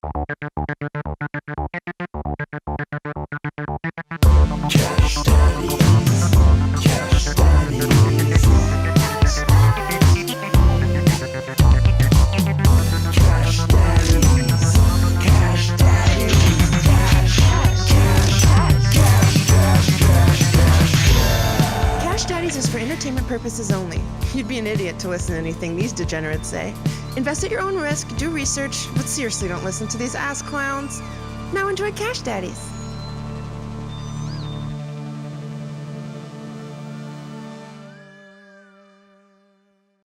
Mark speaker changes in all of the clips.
Speaker 1: Cash Daddies, Cash Daddies, Cash Daddies, Cash Daddies,
Speaker 2: Cash Daddies is for entertainment purposes only. You'd be an idiot to listen to anything these degenerates say. Invest at your own risk, do research, but seriously don't listen to these ass clowns. Now enjoy Cash Daddies.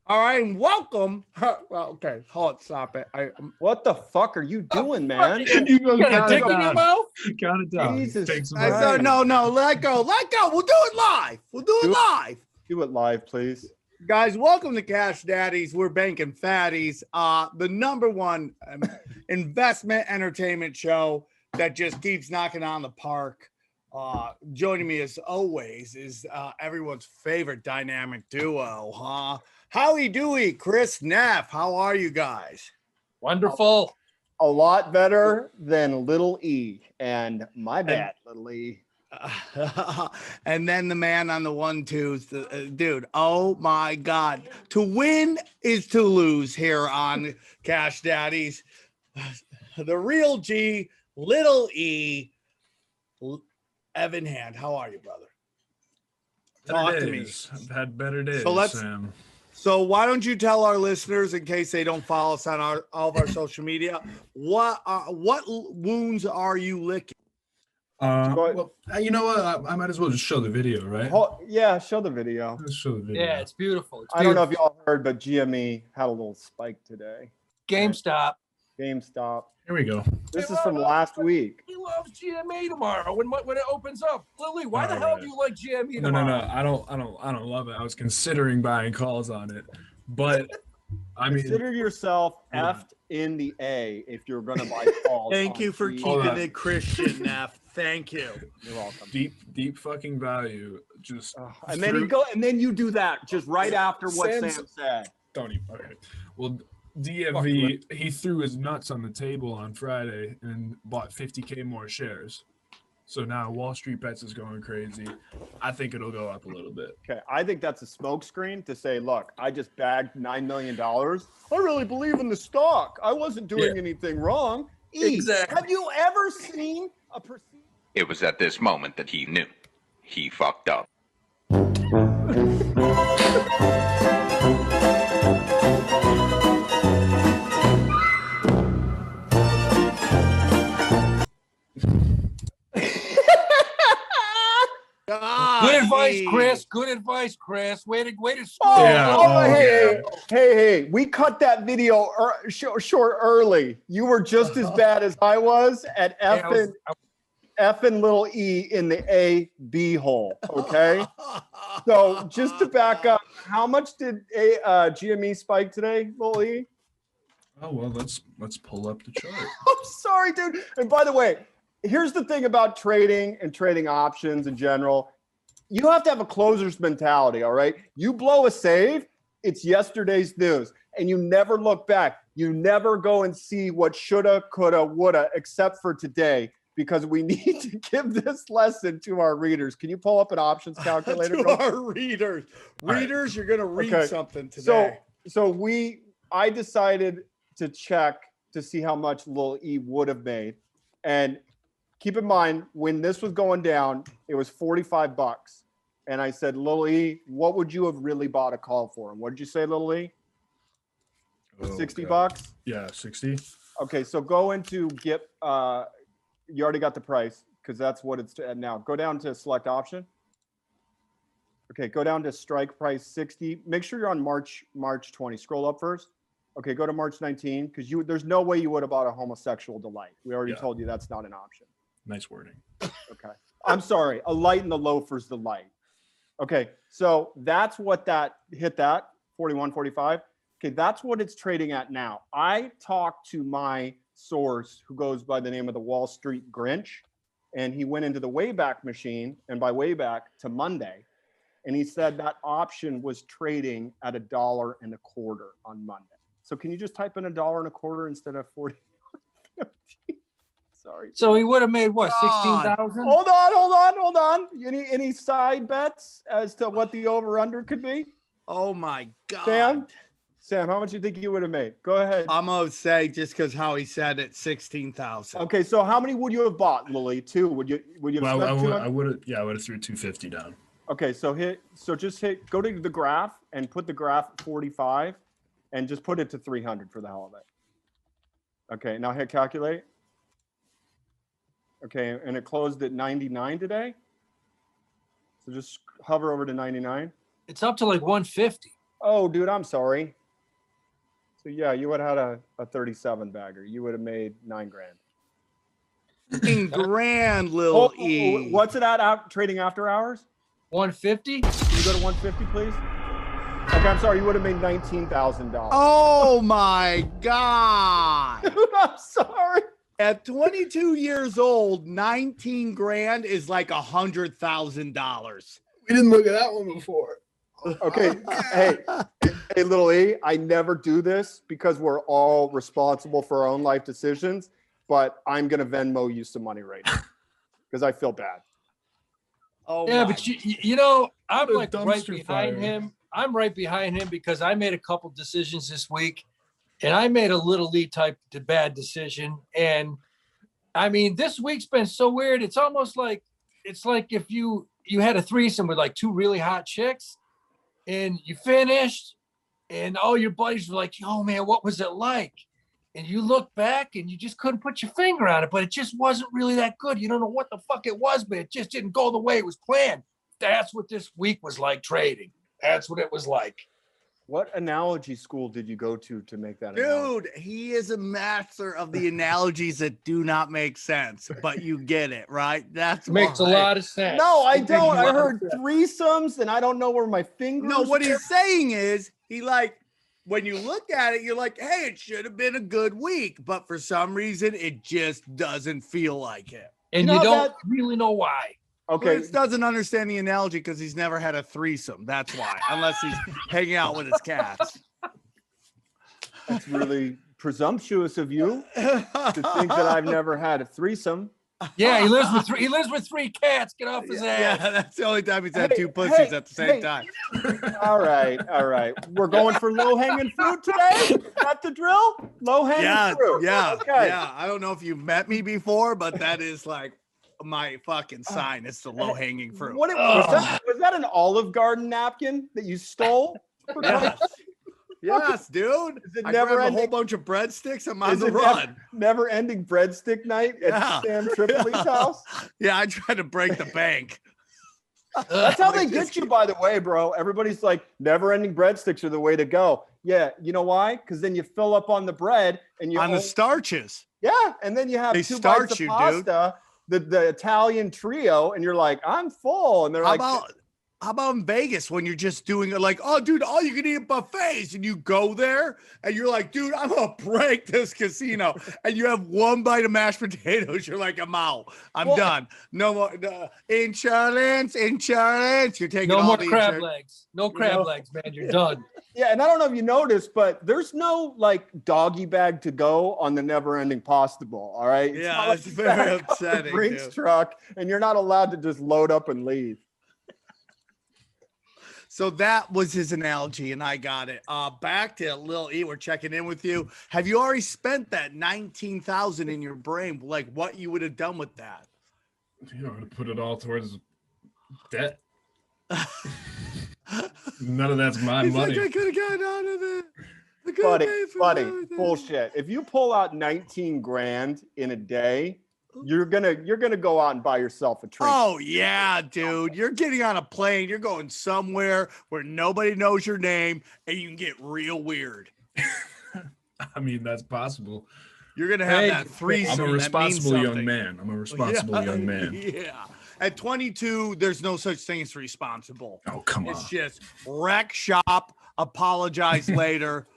Speaker 3: All right, and welcome. Well, okay, hold it, stop it.
Speaker 4: What the fuck are you doing, man?
Speaker 5: You go
Speaker 3: got a
Speaker 5: count
Speaker 3: dick
Speaker 5: it
Speaker 3: in your
Speaker 5: down.
Speaker 3: mouth?
Speaker 5: Count it down.
Speaker 4: Jesus
Speaker 5: Take some
Speaker 4: Christ.
Speaker 5: break.
Speaker 3: No, let go. We'll do it live.
Speaker 4: Do it live, please.
Speaker 3: Guys, welcome to Cash Daddies. We're banking fatties. The number one investment entertainment show that just keeps knocking on the park. Joining me as always is everyone's favorite dynamic duo, Howie, Dewey, Chris, Neff. How are you guys?
Speaker 5: Wonderful.
Speaker 4: A lot better than Lil E. And my bad, Lil E.
Speaker 3: And then the man on the 1-2s, dude. Oh my God! To win is to lose here on Cash Daddies. The real G, Lil E, Evan Hand. How are you, brother? Talk to me.
Speaker 5: I've had better days. Sam.
Speaker 3: So why don't you tell our listeners, in case they don't follow us on all of our social media, what wounds are you licking?
Speaker 5: Well, you know what? I might as well just show the video, right?
Speaker 4: Yeah, show the video.
Speaker 5: Let's show the video.
Speaker 6: Yeah, it's beautiful.
Speaker 4: I don't know if y'all heard, but GME had a little spike today.
Speaker 6: GameStop.
Speaker 4: GameStop.
Speaker 5: Here we go.
Speaker 4: This is from last week.
Speaker 6: He loves GME tomorrow when it opens up. Lily, why the hell do you like GME
Speaker 5: No.
Speaker 6: tomorrow?
Speaker 5: I don't love it. I was considering buying calls on it, but I mean,
Speaker 4: Consider yourself effed in the A if you're gonna buy calls.
Speaker 3: Thank you for
Speaker 4: G-
Speaker 3: keeping it Christian, Neff. Thank you.
Speaker 4: You're welcome.
Speaker 5: deep fucking value. Just
Speaker 4: And then you do that just right after what
Speaker 5: Sam's-
Speaker 4: Sam said.
Speaker 5: don't even. Okay. Well, DFV, he threw his nuts on the table on Friday and bought 50K more shares. So now Wall Street Bets is going crazy. I think it'll go up a little bit.
Speaker 4: Okay, I think that's a smokescreen to say, look, I just bagged $9 million. I really believe in the stock. I wasn't doing anything wrong.
Speaker 6: Exactly.
Speaker 4: Have you ever seen a perceived?
Speaker 7: It was at this moment that he knew. He fucked up.
Speaker 6: Good advice, Chris. Good advice, Chris. Way to
Speaker 4: Oh,
Speaker 5: Yeah.
Speaker 4: hey, we cut that video short early. You were just as bad as I was at effing Lil E in the A-B hole, okay? So just to back up, how much did GME spike today, Lil E?
Speaker 5: Oh well, let's pull up the chart.
Speaker 4: I'm sorry, dude. And by the way, here's the thing about trading and trading options in general. You have to have a closer's mentality, all right? You blow a save, it's yesterday's news, and you never look back. You never go and see what shoulda, coulda, woulda, except for today, because we need to give this lesson to our readers. Can you pull up an options calculator?
Speaker 3: To our readers. Readers, you're going to read
Speaker 4: Okay.
Speaker 3: something today.
Speaker 4: So I decided to check to see how much Lil E would have made. And keep in mind, when this was going down, it was $45. And I said, Lil E, what would you have really bought a call for? And what did you say, Lil E?
Speaker 5: Oh,
Speaker 4: $60?
Speaker 5: God. Yeah, 60.
Speaker 4: Okay, so go into you already got the price because that's what it's at now. Go down to select option. Okay, go down to strike price 60. Make sure you're on March 20. Scroll up first. Okay, go to March 19 because there's no way you would have bought a homosexual delight. We already told you that's not an option.
Speaker 5: Nice wording.
Speaker 4: Okay. I'm sorry. A light in the loafer's the light. Okay. So that's what that hit that 41.45. Okay. That's what it's trading at now. I talked to my source who goes by the name of the Wall Street Grinch, and he went into the Wayback Machine, and by Wayback to Monday, and he said that option was trading at $1.25 on Monday. So can you just type in $1.25 instead of 40? Sorry.
Speaker 6: So he would have made what,
Speaker 3: God.
Speaker 6: 16,000?
Speaker 4: Hold on. Any side bets as to what the over/under could be?
Speaker 3: Oh my God.
Speaker 4: Sam, how much do you think you would have made? Go ahead.
Speaker 3: I'm gonna say just because how he said it, 16,000.
Speaker 4: Okay, so how many would you have bought, Lil E? 2? Would you have
Speaker 5: Well,
Speaker 4: spent 200?
Speaker 5: I would have threw 250 down.
Speaker 4: Okay, so just go to the graph and put the graph at 45 and just put it to 300 for the hell of it. Okay, now hit calculate. Okay, and it closed at 99 today. So just hover over to 99.
Speaker 6: It's up to like 150.
Speaker 4: Oh, dude, I'm sorry. So yeah, you would have had a 37 bagger. You would have made $9 grand.
Speaker 3: 9 grand, Lil E.
Speaker 4: What's it at trading after hours?
Speaker 6: 150?
Speaker 4: Can you go to 150, please? Okay, I'm sorry. You would have made $19,000.
Speaker 3: Oh my God.
Speaker 4: Dude, I'm sorry.
Speaker 3: At 22 years old, 19 grand is like $100,000.
Speaker 5: We didn't look at that one before.
Speaker 4: Okay, hey, Lil E, I never do this because we're all responsible for our own life decisions, but I'm going to Venmo you some money right now because I feel bad.
Speaker 3: Oh
Speaker 6: Yeah,
Speaker 3: my
Speaker 6: but you know, I'm
Speaker 5: What a
Speaker 6: like right
Speaker 5: dumpster
Speaker 6: behind
Speaker 5: fire.
Speaker 6: him. I'm right behind him because I made a couple decisions this week, and I made a Little E type bad decision. And I mean, this week's been so weird. It's almost like if you had a threesome with like 2 really hot chicks, and you finished, and all your buddies were like, "Yo, man, what was it like?" And you look back, and you just couldn't put your finger on it, but it just wasn't really that good. You don't know what the fuck it was, but it just didn't go the way it was planned. That's what this week was like trading. That's what it was like.
Speaker 4: What analogy school did you go to make that analogy?
Speaker 3: Dude, he is a master of the analogies that do not make sense, but you get it, right? That's
Speaker 6: Makes a
Speaker 3: why.
Speaker 6: lot of sense.
Speaker 4: No, I
Speaker 6: It makes
Speaker 4: don't.
Speaker 6: a
Speaker 4: I
Speaker 6: lot of
Speaker 4: heard
Speaker 6: sense.
Speaker 4: threesomes, and I don't know where my fingers.
Speaker 3: No, what he's saying is he like when you look at it, you're like, hey, it should have been a good week, but for some reason it just doesn't feel like it.
Speaker 6: And
Speaker 4: You
Speaker 6: you
Speaker 4: know
Speaker 6: don't
Speaker 4: that-
Speaker 6: really know why.
Speaker 4: Okay,
Speaker 3: Chris doesn't understand the analogy because he's never had a threesome. That's why, unless he's hanging out with his cats.
Speaker 4: that's really presumptuous of you to think that I've never had a threesome.
Speaker 6: Yeah, he lives with 3. He lives with 3 cats. Get off his ass.
Speaker 3: Yeah, that's the only time he's had
Speaker 4: Hey,
Speaker 3: 2 pussies
Speaker 4: hey,
Speaker 3: at the same
Speaker 4: hey.
Speaker 3: time.
Speaker 4: All right. We're going for low-hanging fruit today? Got the drill? Low-hanging
Speaker 3: Yeah,
Speaker 4: fruit.
Speaker 3: yeah,
Speaker 4: Okay.
Speaker 3: yeah. I don't know if you've met me before, but that is like my fucking sign. It's the low hanging fruit.
Speaker 4: What was that an Olive Garden napkin that you stole?
Speaker 3: Yes, yes, dude.
Speaker 4: Is it
Speaker 3: I
Speaker 4: never
Speaker 3: grabbed a whole
Speaker 4: ending?
Speaker 3: bunch of breadsticks. I'm on
Speaker 4: Is
Speaker 3: the
Speaker 4: it
Speaker 3: run.
Speaker 4: never-ending breadstick night at
Speaker 3: Yeah.
Speaker 4: Sam Tripoli's
Speaker 3: Yeah.
Speaker 4: house?
Speaker 3: Yeah, I tried to break the bank.
Speaker 4: That's how they
Speaker 3: Like,
Speaker 4: get
Speaker 3: just
Speaker 4: you, by the way, bro. Everybody's like, never-ending breadsticks are the way to go. Yeah, you know why? Because then you fill up on the bread and you
Speaker 3: on the starches.
Speaker 4: and then you have
Speaker 3: They
Speaker 4: 2
Speaker 3: starch
Speaker 4: bites of
Speaker 3: you, dude.
Speaker 4: pasta, the Italian trio, and you're like, I'm full, and they're
Speaker 3: How
Speaker 4: like,
Speaker 3: about in Vegas when you're just doing it like, oh, dude, all you can eat buffets, and you go there and you're like, dude, I'm gonna break this casino, and you have 1 bite of mashed potatoes. You're like, I'm out. I'm
Speaker 4: Well-
Speaker 3: done. No more insurance. You're taking
Speaker 6: No
Speaker 3: all
Speaker 6: more
Speaker 3: the
Speaker 6: crab
Speaker 3: insurance.
Speaker 6: legs. No crab legs, man. You're done.
Speaker 4: yeah. And I don't know if you noticed, but there's no like doggy bag to go on the never-ending pasta bowl. All right.
Speaker 3: Yeah,
Speaker 4: not
Speaker 3: it's
Speaker 4: you
Speaker 3: very
Speaker 4: back up the
Speaker 3: upsetting,
Speaker 4: Brinks
Speaker 3: dude.
Speaker 4: truck, and you're not allowed to just load up and leave.
Speaker 3: So that was his analogy, and I got it. Back to Lil E, we're checking in with you. Have you already spent that 19,000 in your brain? Like what you would have done with that?
Speaker 5: You know, to put it all towards debt. None of that's my
Speaker 3: He's
Speaker 5: money.
Speaker 3: like, I could have gotten out of it. I could've
Speaker 4: Buddy,
Speaker 3: paid for
Speaker 4: buddy,
Speaker 3: everything."
Speaker 4: bullshit. If you pull out 19 grand in a day, you're gonna go out and buy yourself a drink.
Speaker 3: Oh yeah, dude. You're getting on a plane. You're going somewhere where nobody knows your name, and you can get real weird.
Speaker 5: I mean, that's possible.
Speaker 3: You're gonna have
Speaker 6: Hey,
Speaker 3: that threesome.
Speaker 5: I'm a
Speaker 3: that means
Speaker 5: responsible young
Speaker 3: something.
Speaker 5: man. I'm a responsible young man.
Speaker 3: Yeah. At 22, there's no such thing as responsible.
Speaker 5: Oh, come on.
Speaker 3: It's just wreck shop, apologize later.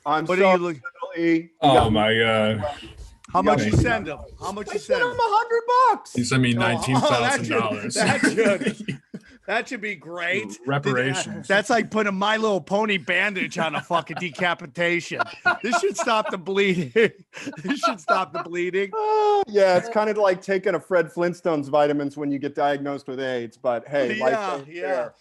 Speaker 4: I'm
Speaker 3: What
Speaker 4: sorry,
Speaker 3: are you look?
Speaker 4: Lil E.
Speaker 5: Oh, my God.
Speaker 3: How much
Speaker 5: Yeah.
Speaker 3: you send him? How much
Speaker 4: I
Speaker 3: you
Speaker 4: sent
Speaker 3: send
Speaker 4: him
Speaker 3: him?
Speaker 4: $100.
Speaker 5: You sent me
Speaker 3: Oh,
Speaker 5: $19,000.
Speaker 3: that should- That should be great.
Speaker 5: Reparations.
Speaker 3: That's like putting My Little Pony bandage on a fucking decapitation. This should stop the bleeding. This should stop the bleeding.
Speaker 4: Yeah, it's kind of like taking a Fred Flintstone's vitamins when you get diagnosed with AIDS. But hey, life ain't fair.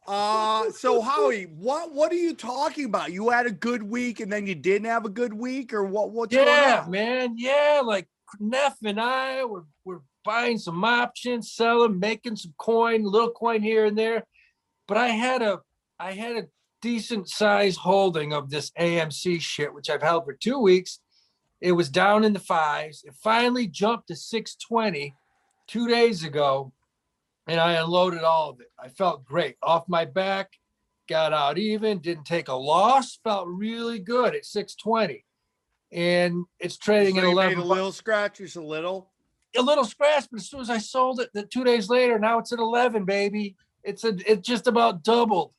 Speaker 3: So Howie, what are you talking about? You had a good week and then you didn't have a good week, or what's going on?
Speaker 6: Man. Yeah, like Neff and I we're buying some options, selling, making some coin, little coin here and there. But I had a decent size holding of this AMC shit, which I've held for 2 weeks. It was down in the 5s. It finally jumped to 620 2 days ago, and I unloaded all of it. I felt great. Off my back, got out even, didn't take a loss, felt really good at 620. And it's trading
Speaker 3: So
Speaker 6: at
Speaker 3: you
Speaker 6: 11.
Speaker 3: made a little scratch, just a little.
Speaker 6: A little scratch, but as soon as I sold it, 2 days later, now it's at 11, baby. It just about doubled.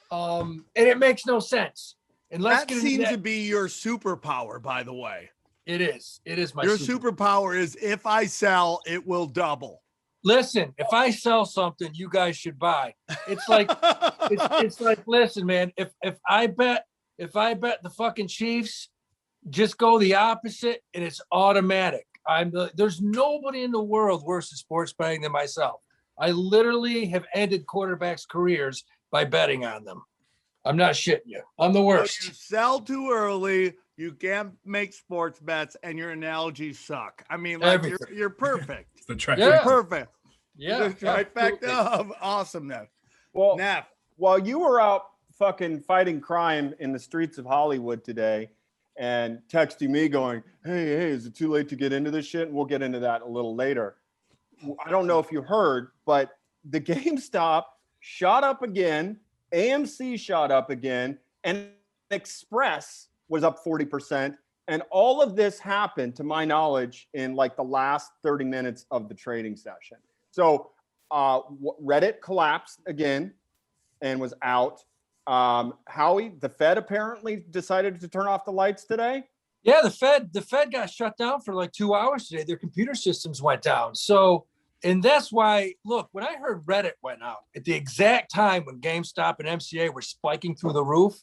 Speaker 6: And it makes no sense. And
Speaker 3: That seems to be your superpower, by the way.
Speaker 6: It is my
Speaker 3: Your superpower is if I sell, it will double.
Speaker 6: Listen, if I sell something, you guys should buy. It's like it's like, listen, man, if I bet the fucking Chiefs, just go the opposite and it's automatic. There's nobody in the world worse at sports betting than myself. I literally have ended quarterbacks' careers by betting on them. I'm not shitting you. I'm the worst.
Speaker 3: So you sell too early, you can't make sports bets, and your analogies suck. I mean, like you're perfect.
Speaker 5: It's the trifecta.
Speaker 6: Yeah.
Speaker 3: Perfect.
Speaker 6: Yeah.
Speaker 3: The trifecta of awesomeness.
Speaker 4: Well,
Speaker 3: Neff,
Speaker 4: while you were out fucking fighting crime in the streets of Hollywood today and texting me going, hey, is it too late to get into this shit? And we'll get into that a little later. I don't know if you heard, but the GameStop shot up again, AMC shot up again, and Express was up 40%. And all of this happened, to my knowledge, in like the last 30 minutes of the trading session. So Reddit collapsed again and was out. Howie, the Fed apparently decided to turn off the lights today.
Speaker 6: Yeah, the Fed got shut down for like 2 hours today. Their computer systems went down. So, and that's why, look, when I heard Reddit went out at the exact time when GameStop and MCA were spiking through the roof,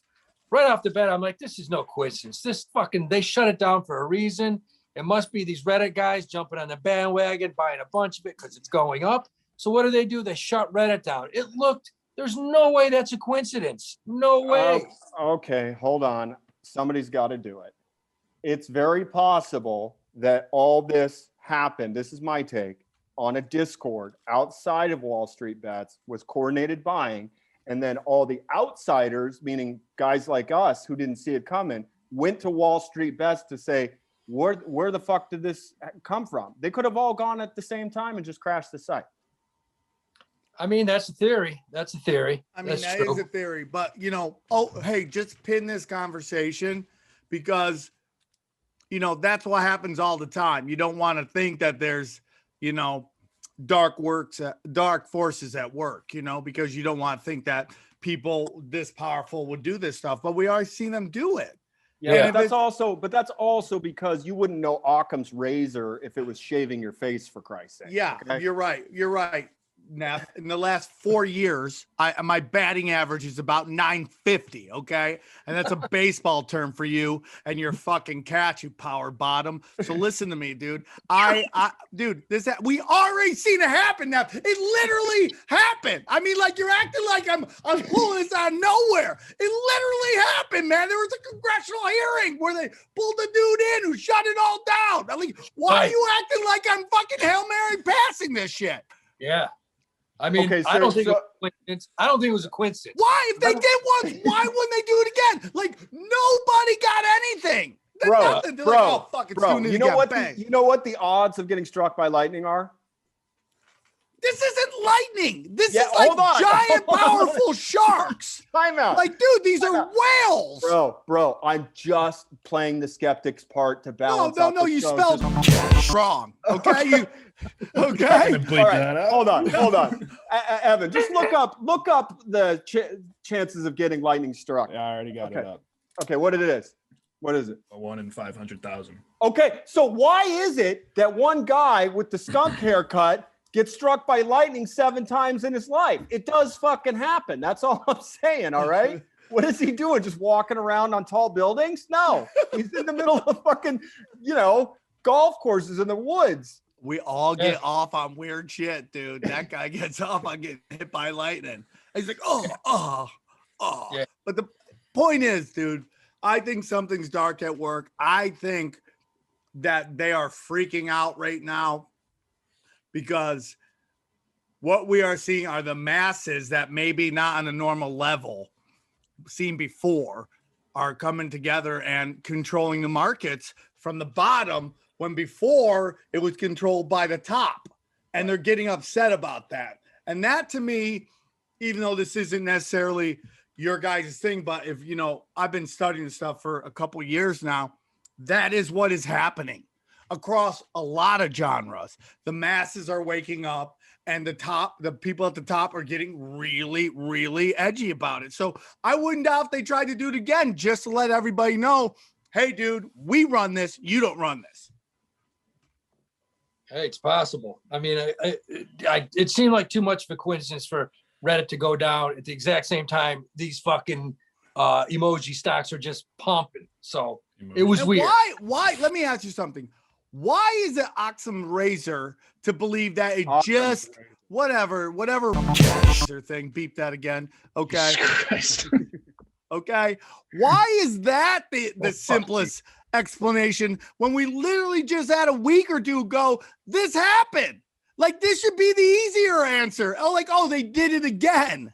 Speaker 6: right off the bat, I'm like, this is no coincidence. They shut it down for a reason. It must be these Reddit guys jumping on the bandwagon, buying a bunch of it because it's going up. So what do? They shut Reddit down. There's no way that's a coincidence. No way.
Speaker 4: Okay, hold on. Somebody's got to do it. It's very possible that all this happened, this is my take, on a Discord outside of Wall Street Bets, was coordinated buying, and then all the outsiders, meaning guys like us who didn't see it coming, went to Wall Street Bets to say, where the fuck did this come from? They could have all gone at the same time and just crashed the site.
Speaker 6: I mean, that's a theory.
Speaker 3: I mean, that is a theory, but hey, just pin this conversation because, that's what happens all the time. You don't want to think that there's, dark forces at work, because you don't want to think that people this powerful would do this stuff, but we always seen them do it.
Speaker 4: Yeah, that's also because you wouldn't know Occam's razor if it was shaving your face, for Christ's sake.
Speaker 3: Yeah,
Speaker 4: okay?
Speaker 3: You're right. Neff, in the last 4 years, my batting average is about 950. Okay, and that's a baseball term for you and your fucking cat, you power bottom. So listen to me, dude. Dude, we already seen it happen. Now it literally happened. I mean, like, you're acting like I'm pulling this out of nowhere. It literally happened, man. There was a congressional hearing where they pulled the dude in who shut it all down. I mean, why are you acting like I'm fucking Hail Mary passing this shit?
Speaker 6: Yeah. I mean,
Speaker 4: Okay,
Speaker 6: I don't think it was a coincidence.
Speaker 3: Why? If they did once, why wouldn't they do it again? Like, nobody got anything. Nothing. They're like, oh, fuck, it's doing it
Speaker 4: you know
Speaker 3: again.
Speaker 4: what?
Speaker 3: Bang.
Speaker 4: You know what the odds of getting struck by lightning are?
Speaker 3: This isn't lightning. This is
Speaker 4: hold on.
Speaker 3: like giant, powerful sharks.
Speaker 4: Time out.
Speaker 3: Like, dude, these are whales.
Speaker 4: Bro, I'm just playing the skeptics part to balance.
Speaker 3: No, you spelled wrong. Okay, okay.
Speaker 4: All right, hold on. Evan, just look up the chances of getting lightning struck.
Speaker 5: Yeah, I already got it up.
Speaker 4: Okay, what it is? What is it?
Speaker 5: A 1 in 500,000.
Speaker 4: Okay, so why is it that one guy with the skunk haircut gets struck by lightning 7 times in his life. It does fucking happen. That's all I'm saying, all right? What is he doing? Just walking around on tall buildings? No, he's in the middle of fucking, golf courses in the woods.
Speaker 3: We all get off on weird shit, dude. That guy gets off on getting hit by lightning. He's like, oh.
Speaker 6: Yeah.
Speaker 3: But the point is, dude, I think something's dark at work. I think that they are freaking out right now because what we are seeing are the masses that maybe not on a normal level seen before are coming together and controlling the markets from the bottom when before it was controlled by the top, and they're getting upset about that. And that to me, even though this isn't necessarily your guys' thing, but if I've been studying this stuff for a couple of years now, that is what is happening across a lot of genres. The masses are waking up, and the people at the top are getting really, really edgy about it. So I wouldn't doubt if they tried to do it again, just to let everybody know, hey, dude, we run this, you don't run this.
Speaker 6: Hey, it's possible. I mean, it seemed like too much of a coincidence for Reddit to go down at the exact same time these fucking emoji stocks are just pumping. So it was
Speaker 3: And
Speaker 6: weird.
Speaker 3: Why? Let me ask you something. Why is it Oxum Razor to believe that it just whatever razor thing? Beep that again. Okay. Okay. Why is that the simplest explanation when we literally just had a week or two ago this happened? Like, this should be the easier answer. They did it again.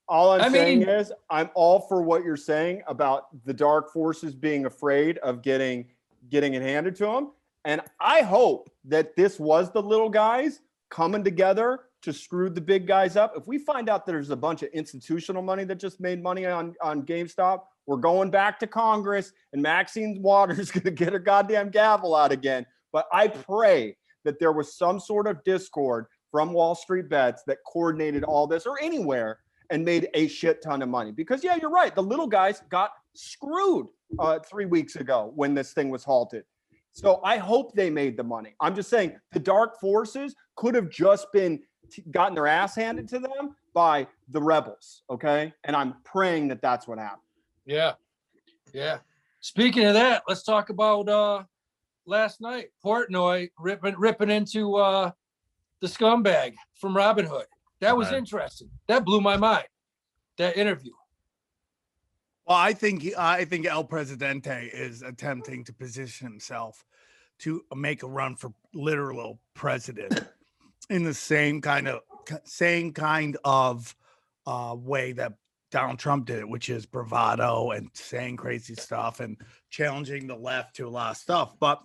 Speaker 4: All I'm saying is I'm all for what you're saying about the dark forces being afraid of getting it handed to them. And I hope that this was the little guys coming together to screw the big guys up. If we find out there's a bunch of institutional money that just made money on GameStop, we're going back to Congress, and Maxine Waters going to get her goddamn gavel out again. But I pray that there was some sort of discord from Wall Street Bets that coordinated all this, or anywhere, and made a shit ton of money. Because, yeah, you're right. The little guys got screwed 3 weeks ago when this thing was halted. So I hope they made the money. I'm just saying the dark forces could have just been gotten their ass handed to them by the rebels, okay? And I'm praying that that's what happened.
Speaker 6: Yeah. Speaking of that, let's talk about last night. Portnoy ripping into the scumbag from Robinhood. That was interesting. That blew my mind. That interview.
Speaker 3: Well, I think El Presidente is attempting to position himself to make a run for literal president in the same kind of way that Donald Trump did it, which is bravado and saying crazy stuff and challenging the left to a lot of stuff. But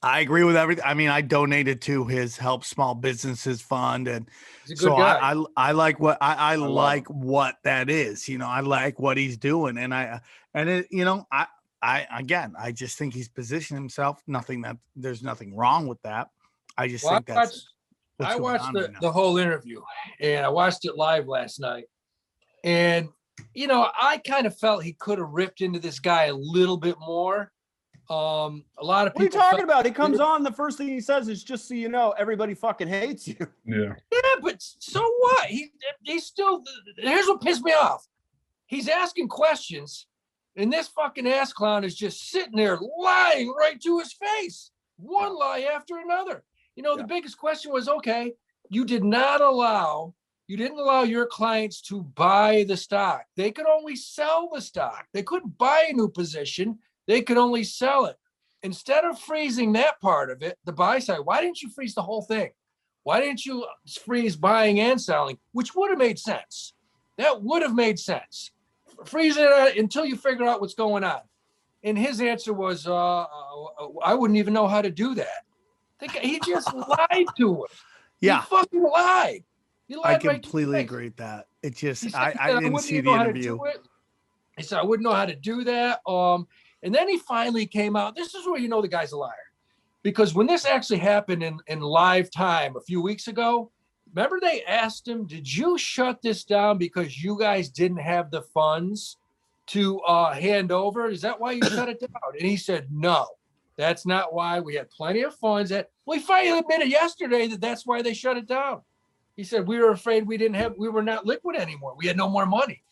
Speaker 3: I agree with everything. I mean, I donated to his Help Small Businesses Fund, and so I like what I like what that is. I like what he's doing, and I just think he's positioned himself. There's nothing wrong with that. I just think that's.
Speaker 6: I watched the whole interview, and I watched it live last night, and I kind of felt he could have ripped into this guy a little bit more. A lot of people.
Speaker 4: What are you talking about? He comes on, the first thing he says is, just so you know, everybody fucking hates you.
Speaker 5: Yeah,
Speaker 6: but so what? He's still. Here's what pissed me off. He's asking questions, and this fucking ass clown is just sitting there lying right to his face. One lie after another. The biggest question was, okay, you didn't allow your clients to buy the stock. They could only sell the stock. They couldn't buy a new position. They could only sell it. Instead of freezing that part of it, the buy side, why didn't you freeze the whole thing? Why didn't you freeze buying and selling, which would have made sense? That would have made sense. Freeze it until you figure out what's going on. And his answer was, I wouldn't even know how to do that. He just lied to us.
Speaker 3: Yeah.
Speaker 6: He fucking lied. He lied.
Speaker 3: I completely agree with that. It just, I didn't see the interview.
Speaker 6: He said, I wouldn't know how to do that. And then he finally came out. This is where the guy's a liar. Because when this actually happened in live time a few weeks ago, remember they asked him, did you shut this down because you guys didn't have the funds to hand over? Is that why you shut it down? And he said, no. That's not why. We had plenty of funds. We finally admitted yesterday that that's why they shut it down. He said we were afraid we were not liquid anymore. We had no more money.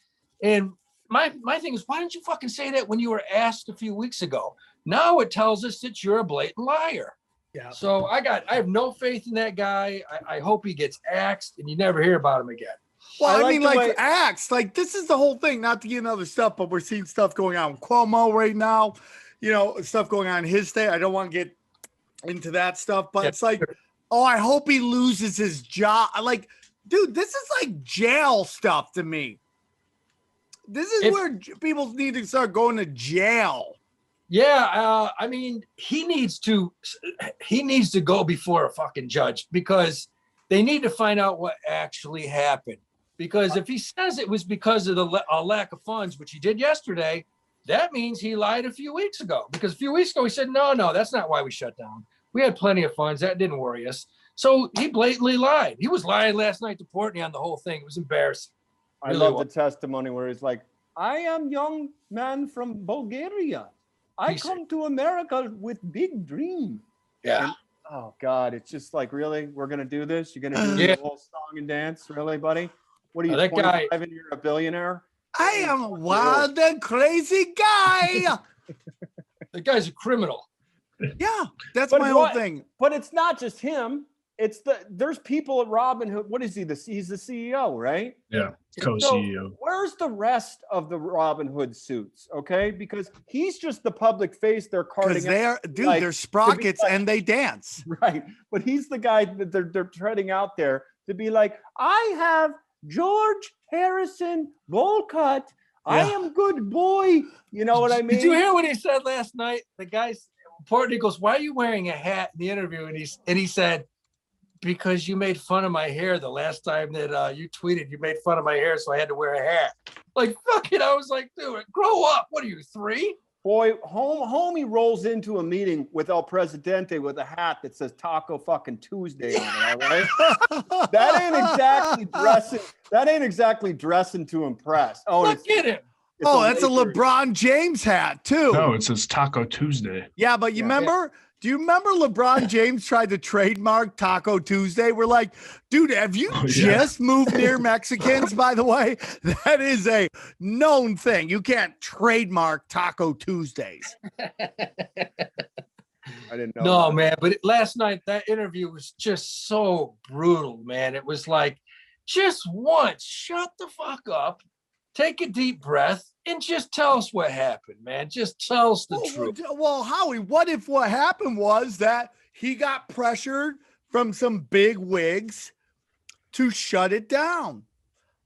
Speaker 6: And my thing is, why didn't you fucking say that when you were asked a few weeks ago? Now it tells us that you're a blatant liar.
Speaker 3: Yeah.
Speaker 6: So I have no faith in that guy. I hope he gets axed and you never hear about him again.
Speaker 3: Well, I mean,
Speaker 4: the
Speaker 3: like
Speaker 4: way-
Speaker 3: acts, like this is the whole thing, not to get into other stuff, but we're seeing stuff going on with Cuomo right now, stuff going on in his state. I don't want to get into that stuff, but it's like, oh, I hope he loses his job. Like, dude, this is like jail stuff to me. This is where people need to start going to jail.
Speaker 6: Yeah, I mean, he needs to go before a fucking judge because they need to find out what actually happened. Because if he says it was because of the lack of funds, which he did yesterday, that means he lied a few weeks ago. Because a few weeks ago he said, no, that's not why we shut down. We had plenty of funds. That didn't worry us. So he blatantly lied. He was lying last night to Portney on the whole thing. It was embarrassing.
Speaker 4: I love the testimony where he's like, I am young man from Bulgaria. I come to America with big dream.
Speaker 6: Yeah.
Speaker 4: And, oh God, it's just like, really? We're gonna do this? You're gonna do the whole song and dance? Really, buddy? What are you,
Speaker 6: that
Speaker 4: 25
Speaker 6: guy,
Speaker 4: and you're a billionaire?
Speaker 3: I am a wild and crazy guy.
Speaker 6: the guy's a criminal.
Speaker 3: Yeah, that's
Speaker 4: But
Speaker 3: my whole thing.
Speaker 4: But it's not just him. There's people at Robinhood. What is he? He's the CEO, right?
Speaker 5: Yeah, co-CEO.
Speaker 4: So where's the rest of the Robinhood suits? Okay, because he's just the public face. They're
Speaker 3: Because
Speaker 4: carting.
Speaker 3: they're sprockets and they dance.
Speaker 4: Right, but he's the guy that they're treading out there to be like, I have George Harrison bowl cut. I am good boy. You know what I mean?
Speaker 6: Did you hear what he said last night? The guy, Portney goes, why are you wearing a hat in the interview? And he said, because you made fun of my hair the last time that you tweeted, you made fun of my hair, so I had to wear a hat. Like, fuck it. I was like, dude, grow up. What are you, 3?
Speaker 4: Boy, homie rolls into a meeting with El Presidente with a hat that says Taco fucking Tuesday on it, all right? That ain't exactly dressing to impress. Oh,
Speaker 6: Look at him.
Speaker 3: That's a LeBron James hat too.
Speaker 5: No, it says Taco Tuesday.
Speaker 3: Yeah, but do you remember LeBron James tried to trademark Taco Tuesday? We're like, dude, have you just moved near Mexicans, by the way? That is a known thing. You can't trademark Taco Tuesdays.
Speaker 4: I didn't know.
Speaker 6: No, man, but last night, that interview was just so brutal, man. It was like, just once, shut the fuck up, take a deep breath, and just tell us what happened, man. Just tell us the truth.
Speaker 3: Well, Howie, what if what happened was that he got pressured from some big wigs to shut it down?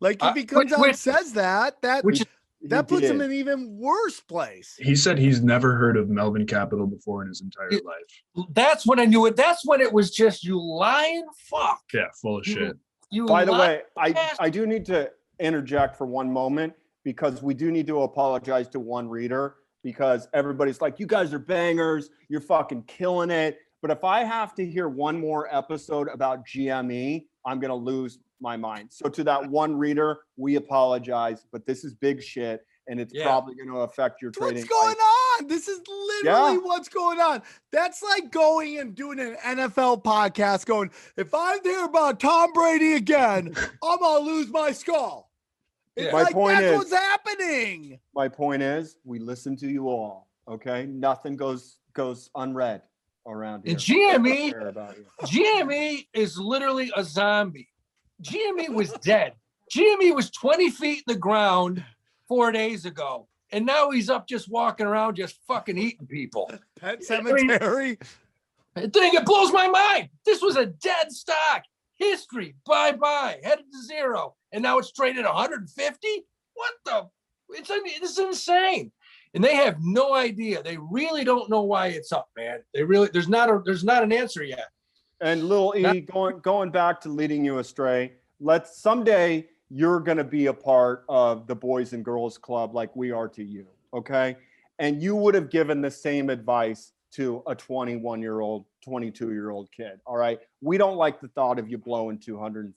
Speaker 3: Like if he comes out and says that puts him in an even worse place.
Speaker 5: He said he's never heard of Melvin Capital before in his entire life.
Speaker 6: That's when I knew it. That's when it was just, you lying fuck.
Speaker 5: Yeah, full of shit.
Speaker 4: By the way, I do need to interject for one moment, because we do need to apologize to one reader, because everybody's like, you guys are bangers, you're fucking killing it. But if I have to hear one more episode about GME, I'm going to lose my mind. So to that one reader, we apologize, but this is big shit, and it's probably going to affect your trading.
Speaker 3: What's going on? This is literally what's going on. That's like going and doing an NFL podcast going, if I hear about Tom Brady again, I'm going to lose my skull. It's
Speaker 4: My
Speaker 3: like
Speaker 4: point
Speaker 3: that's
Speaker 4: is-
Speaker 3: what's happening.
Speaker 4: My point is, we listen to you all, okay? Nothing goes unread around here.
Speaker 6: And GME,
Speaker 4: I care about you.
Speaker 6: GME is literally a zombie. GME was dead. GME was 20 feet in the ground 4 days ago. And now he's up just walking around, just fucking eating people.
Speaker 3: Pet Cemetery.
Speaker 6: It blows my mind. This was a dead stock. History, bye-bye, headed to zero. And now it's traded 150? What the? It's insane. And they have no idea. They really don't know why it's up, man. There's not an answer yet.
Speaker 4: And Lil E, going back to leading you astray, someday you're going to be a part of the Boys and Girls Club like we are to you, okay? And you would have given the same advice to a 21-year-old, 22-year-old kid, all right? We don't like the thought of you blowing $250.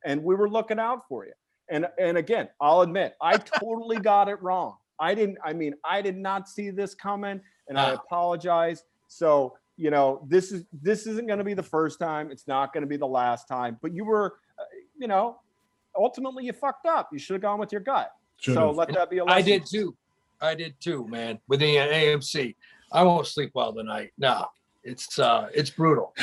Speaker 4: And we were looking out for you. And again, I'll admit, I totally got it wrong. I did not see this coming, and I apologize. So, this isn't going to be the first time. It's not going to be the last time. But you were, ultimately you fucked up. You should have gone with your gut. So let that be a lesson.
Speaker 6: I did too, man. With the AMC, I won't sleep well tonight. No, it's brutal.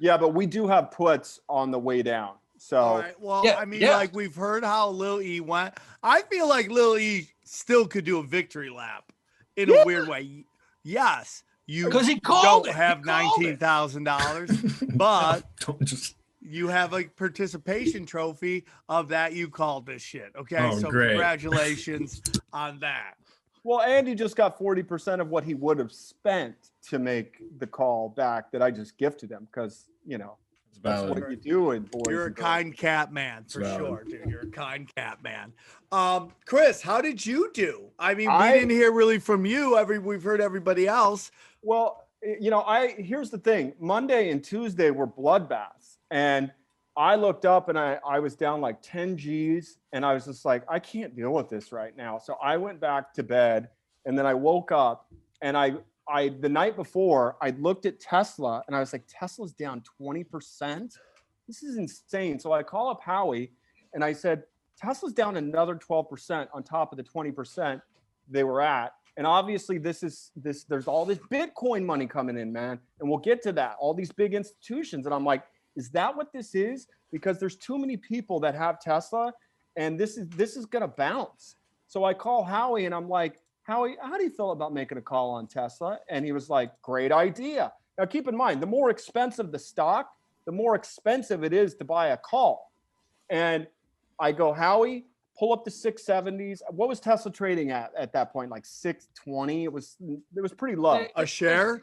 Speaker 4: Yeah, but we do have puts on the way down. So,
Speaker 3: all right. Well,
Speaker 6: Yeah,
Speaker 3: I mean,
Speaker 6: yeah.
Speaker 3: like we've heard how Lil E went. I feel like Lil E still could do a victory lap in a weird way. Yes, you
Speaker 6: 'Cause he called
Speaker 3: don't
Speaker 6: it. He
Speaker 3: have
Speaker 6: called it.
Speaker 3: $19,000, but
Speaker 5: Don't just.
Speaker 3: you have a participation trophy of that. You called this shit. Okay,
Speaker 5: Oh,
Speaker 3: so
Speaker 5: great.
Speaker 3: congratulations on that.
Speaker 4: well, Andy just got 40% of what he would have spent to make the call back that I just gifted him because,
Speaker 5: It's
Speaker 4: that's
Speaker 5: valid.
Speaker 4: what you do in boys.
Speaker 3: You're a
Speaker 4: and girls.
Speaker 3: kind cat man for
Speaker 5: Valid.
Speaker 3: sure, dude. You're a kind cat man. Chris, how did you do? I mean, we
Speaker 4: I-
Speaker 3: didn't hear really from you. We've heard everybody else.
Speaker 4: Well, here's the thing. Monday and Tuesday were bloodbaths. And I looked up and I was down like 10 G's and I was just like, I can't deal with this right now. So I went back to bed and then I woke up and I the night before I looked at Tesla and I was like, Tesla's down 20%. This is insane. So I call up Howie and I said, Tesla's down another 12% on top of the 20% they were at. And obviously there's all this Bitcoin money coming in, man. And we'll get to that. All these big institutions. And I'm like, is that what this is? Because there's too many people that have Tesla and this is going to bounce. So I call Howie and I'm like, Howie, how do you feel about making a call on Tesla? And he was like, great idea. Now keep in mind, the more expensive the stock, the more expensive it is to buy a call. And I go, Howie, pull up the 670s. What was Tesla trading at that point? Like 620. It was pretty low.
Speaker 3: A share?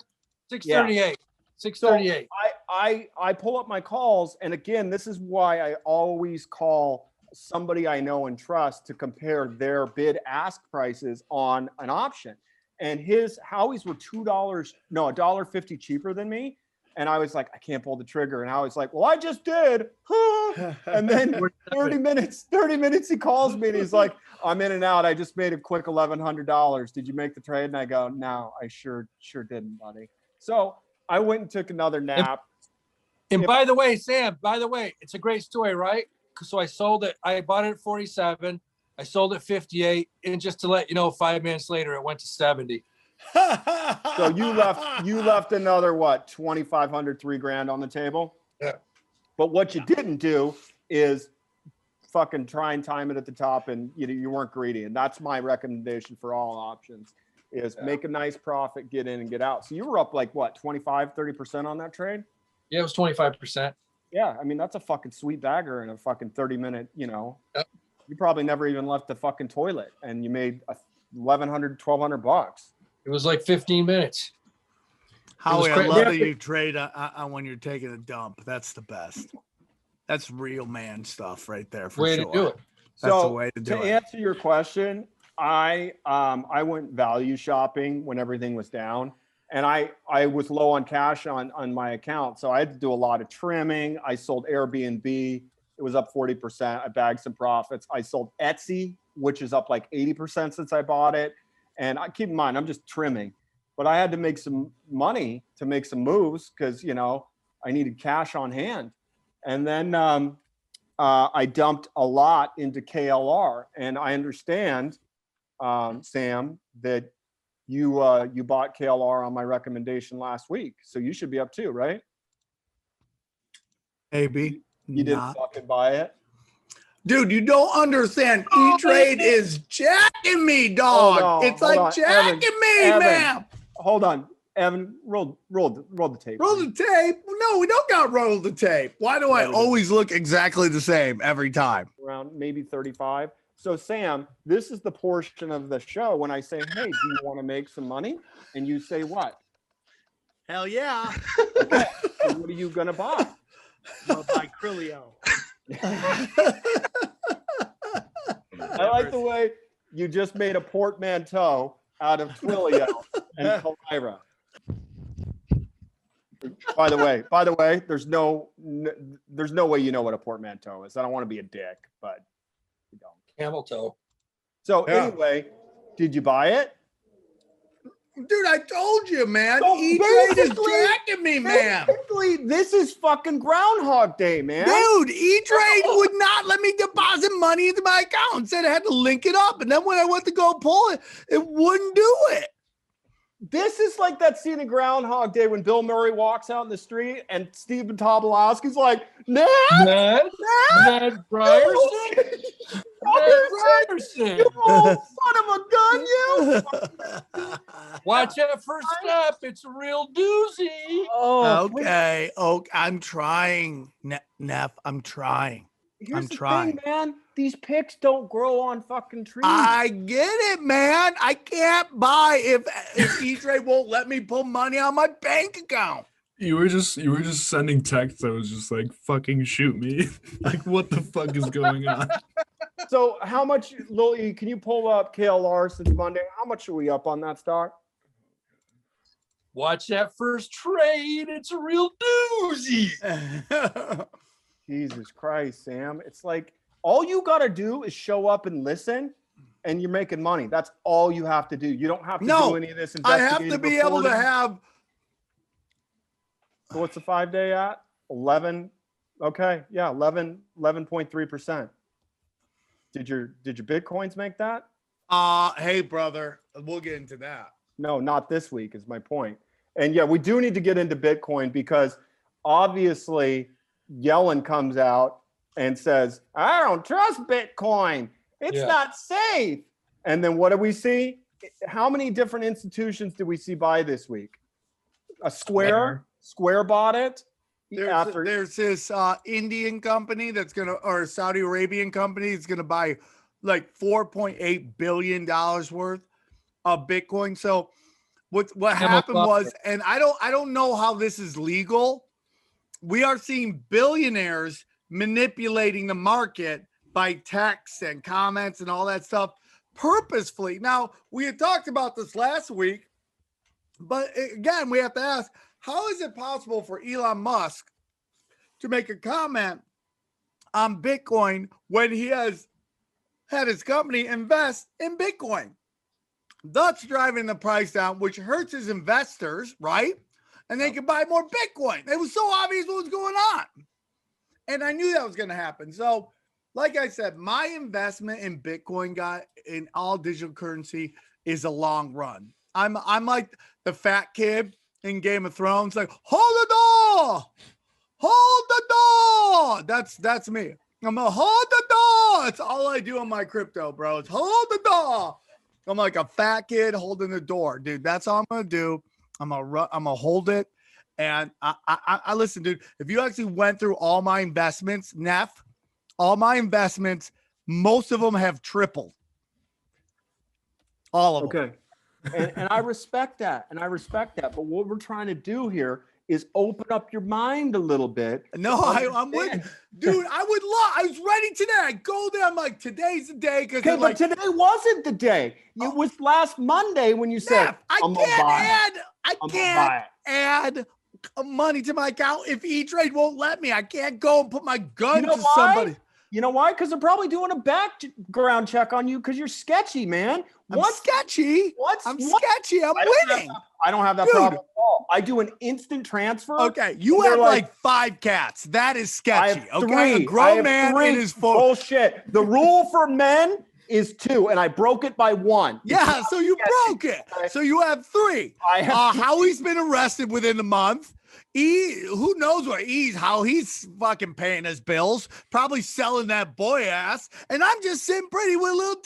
Speaker 6: 638.
Speaker 4: So
Speaker 6: 638.
Speaker 4: I pull up my calls, and again, this is why I always call somebody I know and trust to compare their bid ask prices on an option. And Howie's were $1.50 cheaper than me. And I was like, I can't pull the trigger. And Howie's like, well, I just did. And then 30 minutes he calls me and he's like, I'm in and out. I just made a quick $1,100. Did you make the trade? And I go, no, I sure didn't, buddy. So I went and took another nap.
Speaker 6: And by the way, Sam, it's a great story, right? So I sold it. I bought it at 47. I sold it 58. And just to let you know, 5 minutes later, it went to 70.
Speaker 4: So you left another what, 2,500, $3,000 on the table?
Speaker 6: Yeah.
Speaker 4: But what you didn't do is fucking try and time it at the top, and you weren't greedy. And that's my recommendation for all options is make a nice profit, get in and get out. So you were up like what, 25, 30% on that trade?
Speaker 6: Yeah, it was 25%.
Speaker 4: Yeah, I mean that's a fucking sweet bagger in a fucking 30-minute.
Speaker 6: Yep.
Speaker 4: You probably never even left the fucking toilet, and you made $1,100, $1,200.
Speaker 6: It was like 15 minutes.
Speaker 3: Howie, I
Speaker 6: crazy.
Speaker 3: love that you trade on when you're taking a dump. That's the best. That's real man stuff right there for
Speaker 6: Way
Speaker 3: sure.
Speaker 6: to do it.
Speaker 3: That's
Speaker 4: So
Speaker 3: the way to do it.
Speaker 4: answer your question, I went value shopping when everything was down, and I was low on cash on my account, so I had to do a lot of trimming. I sold Airbnb. It was up 40%. I bagged some profits. I sold Etsy, which is up like 80% since I bought it. And keep in mind, I'm just trimming, but I had to make some money to make some moves because, I needed cash on hand. And then I dumped a lot into KLR. And I understand, Sam, that you bought KLR on my recommendation last week. So you should be up too, right?
Speaker 3: Maybe.
Speaker 4: You didn't
Speaker 3: not.
Speaker 4: fucking buy it.
Speaker 3: Dude, you don't understand. E-Trade is jacking me, dog.
Speaker 4: Hold on,
Speaker 3: it's like
Speaker 4: hold on.
Speaker 3: jacking me,
Speaker 4: Evan.
Speaker 3: man.
Speaker 4: Hold on, Evan. Roll the tape.
Speaker 3: Roll the tape. No, we don't got roll the tape. Why do I
Speaker 4: Yeah, we do.
Speaker 3: always look exactly the same every time?
Speaker 4: Around maybe 35. So Sam, this is the portion of the show when I say, hey, do you want to make some money? And you say what?
Speaker 3: Hell yeah.
Speaker 4: So what are you gonna buy?
Speaker 3: By Krillio.
Speaker 4: I like the way you just made a portmanteau out of Twilio and Calira. By the way, there's no way you know what a portmanteau is. I don't want to be a dick, but you don't.
Speaker 6: Camel toe.
Speaker 4: So
Speaker 3: Yeah.
Speaker 4: anyway, Did you buy it?
Speaker 3: Dude, I told you, man.
Speaker 4: So
Speaker 3: E-Trade is
Speaker 4: basically-
Speaker 3: jacking me, man.
Speaker 4: Basically, this is fucking Groundhog Day, man.
Speaker 3: Dude, E-Trade would not let me deposit money into my account. Said I had to link it up. And then when I went to go pull it, it wouldn't do it.
Speaker 4: This is like that scene in Groundhog Day when Bill Murray walks out in the street and Stephen Tobolowsky's like, Ned,
Speaker 6: Ned Ryerson. Ned Ryerson.
Speaker 4: you old son of a gun, you.
Speaker 6: Watch out first step. It's a real doozy.
Speaker 4: Oh,
Speaker 3: Okay. I'm trying, Neff. I'm trying.
Speaker 4: Here's
Speaker 3: I'm
Speaker 4: the
Speaker 3: trying.
Speaker 4: thing, man. These picks don't grow on fucking trees.
Speaker 3: I get it, man. I can't buy if E-Trade won't let me pull money on my bank account.
Speaker 5: You were just sending texts that was just like, fucking shoot me. Like, what the fuck is going on?
Speaker 4: So how much, Lil E, can you pull up KLR since Monday? How much are we up on that stock?
Speaker 6: Watch that first trade. It's a real doozy.
Speaker 4: Jesus Christ, Sam. It's like all you got to do is show up and listen and you're making money. That's all you have to do. You don't have to do any of this
Speaker 3: I
Speaker 4: investigative
Speaker 3: have to be able to
Speaker 4: reporting.
Speaker 3: have.
Speaker 4: So what's the 5-day at? 11. Okay. Yeah. 11.3%. Did your Bitcoins make that?
Speaker 3: Hey, brother, we'll get into that.
Speaker 4: No, not this week is my point. And yeah, we do need to get into Bitcoin because obviously Yellen comes out and says, I don't trust Bitcoin. It's
Speaker 6: Yeah.
Speaker 4: not safe. And then what do we see? How many different institutions do we see buy this week? A Square bought it.
Speaker 3: There's this Indian company that's or Saudi Arabian company that's gonna buy like $4.8 billion worth of Bitcoin. So what happened was, and I don't know how this is legal. We are seeing billionaires manipulating the market by texts and comments and all that stuff purposefully. Now, we had talked about this last week, but again, we have to ask, how is it possible for Elon Musk to make a comment on Bitcoin when he has had his company invest in Bitcoin? That's driving the price down, which hurts his investors, right? And they can buy more Bitcoin. It was so obvious what was going on. And I knew that was going to happen. So, like I said, my investment in Bitcoin, in all digital currency, is a long run. I'm like the fat kid in Game of Thrones, like, hold the door, hold the door. That's me. I'm a hold the door. It's all I do on my crypto, bro. It's hold the door. I'm like a fat kid holding the door, dude. That's all I'm gonna do. I'm gonna hold it. And I listen, dude. If you actually went through all my investments, Neff, all my investments, most of them have tripled. All of them.
Speaker 4: Okay. And I respect that. But what we're trying to do here is open up your mind a little bit.
Speaker 3: No, I'm with, dude. I was ready today. I go there. I'm like, today's the day because
Speaker 4: Okay, but today wasn't the day. It was last Monday when you said,
Speaker 3: Neff, I can't add money to my account if E-Trade won't let me. I can't go and put my gun to somebody.
Speaker 4: You know why? Because they're probably doing a background check on you because you're sketchy, man.
Speaker 3: I'm sketchy. I'm sketchy. I'm winning.
Speaker 4: I don't have that problem at all. I do an instant transfer.
Speaker 3: Okay, you have like 5 cats. That is sketchy.
Speaker 4: I have
Speaker 3: okay, a grown man in his phone.
Speaker 4: Bullshit. The rule for men is 2, and I broke it by 1.
Speaker 3: Yeah, so you broke it. So you have 3. Howie's been arrested within the month. Who knows how he's fucking paying his bills, probably selling that boy ass, and I'm just sitting pretty with a little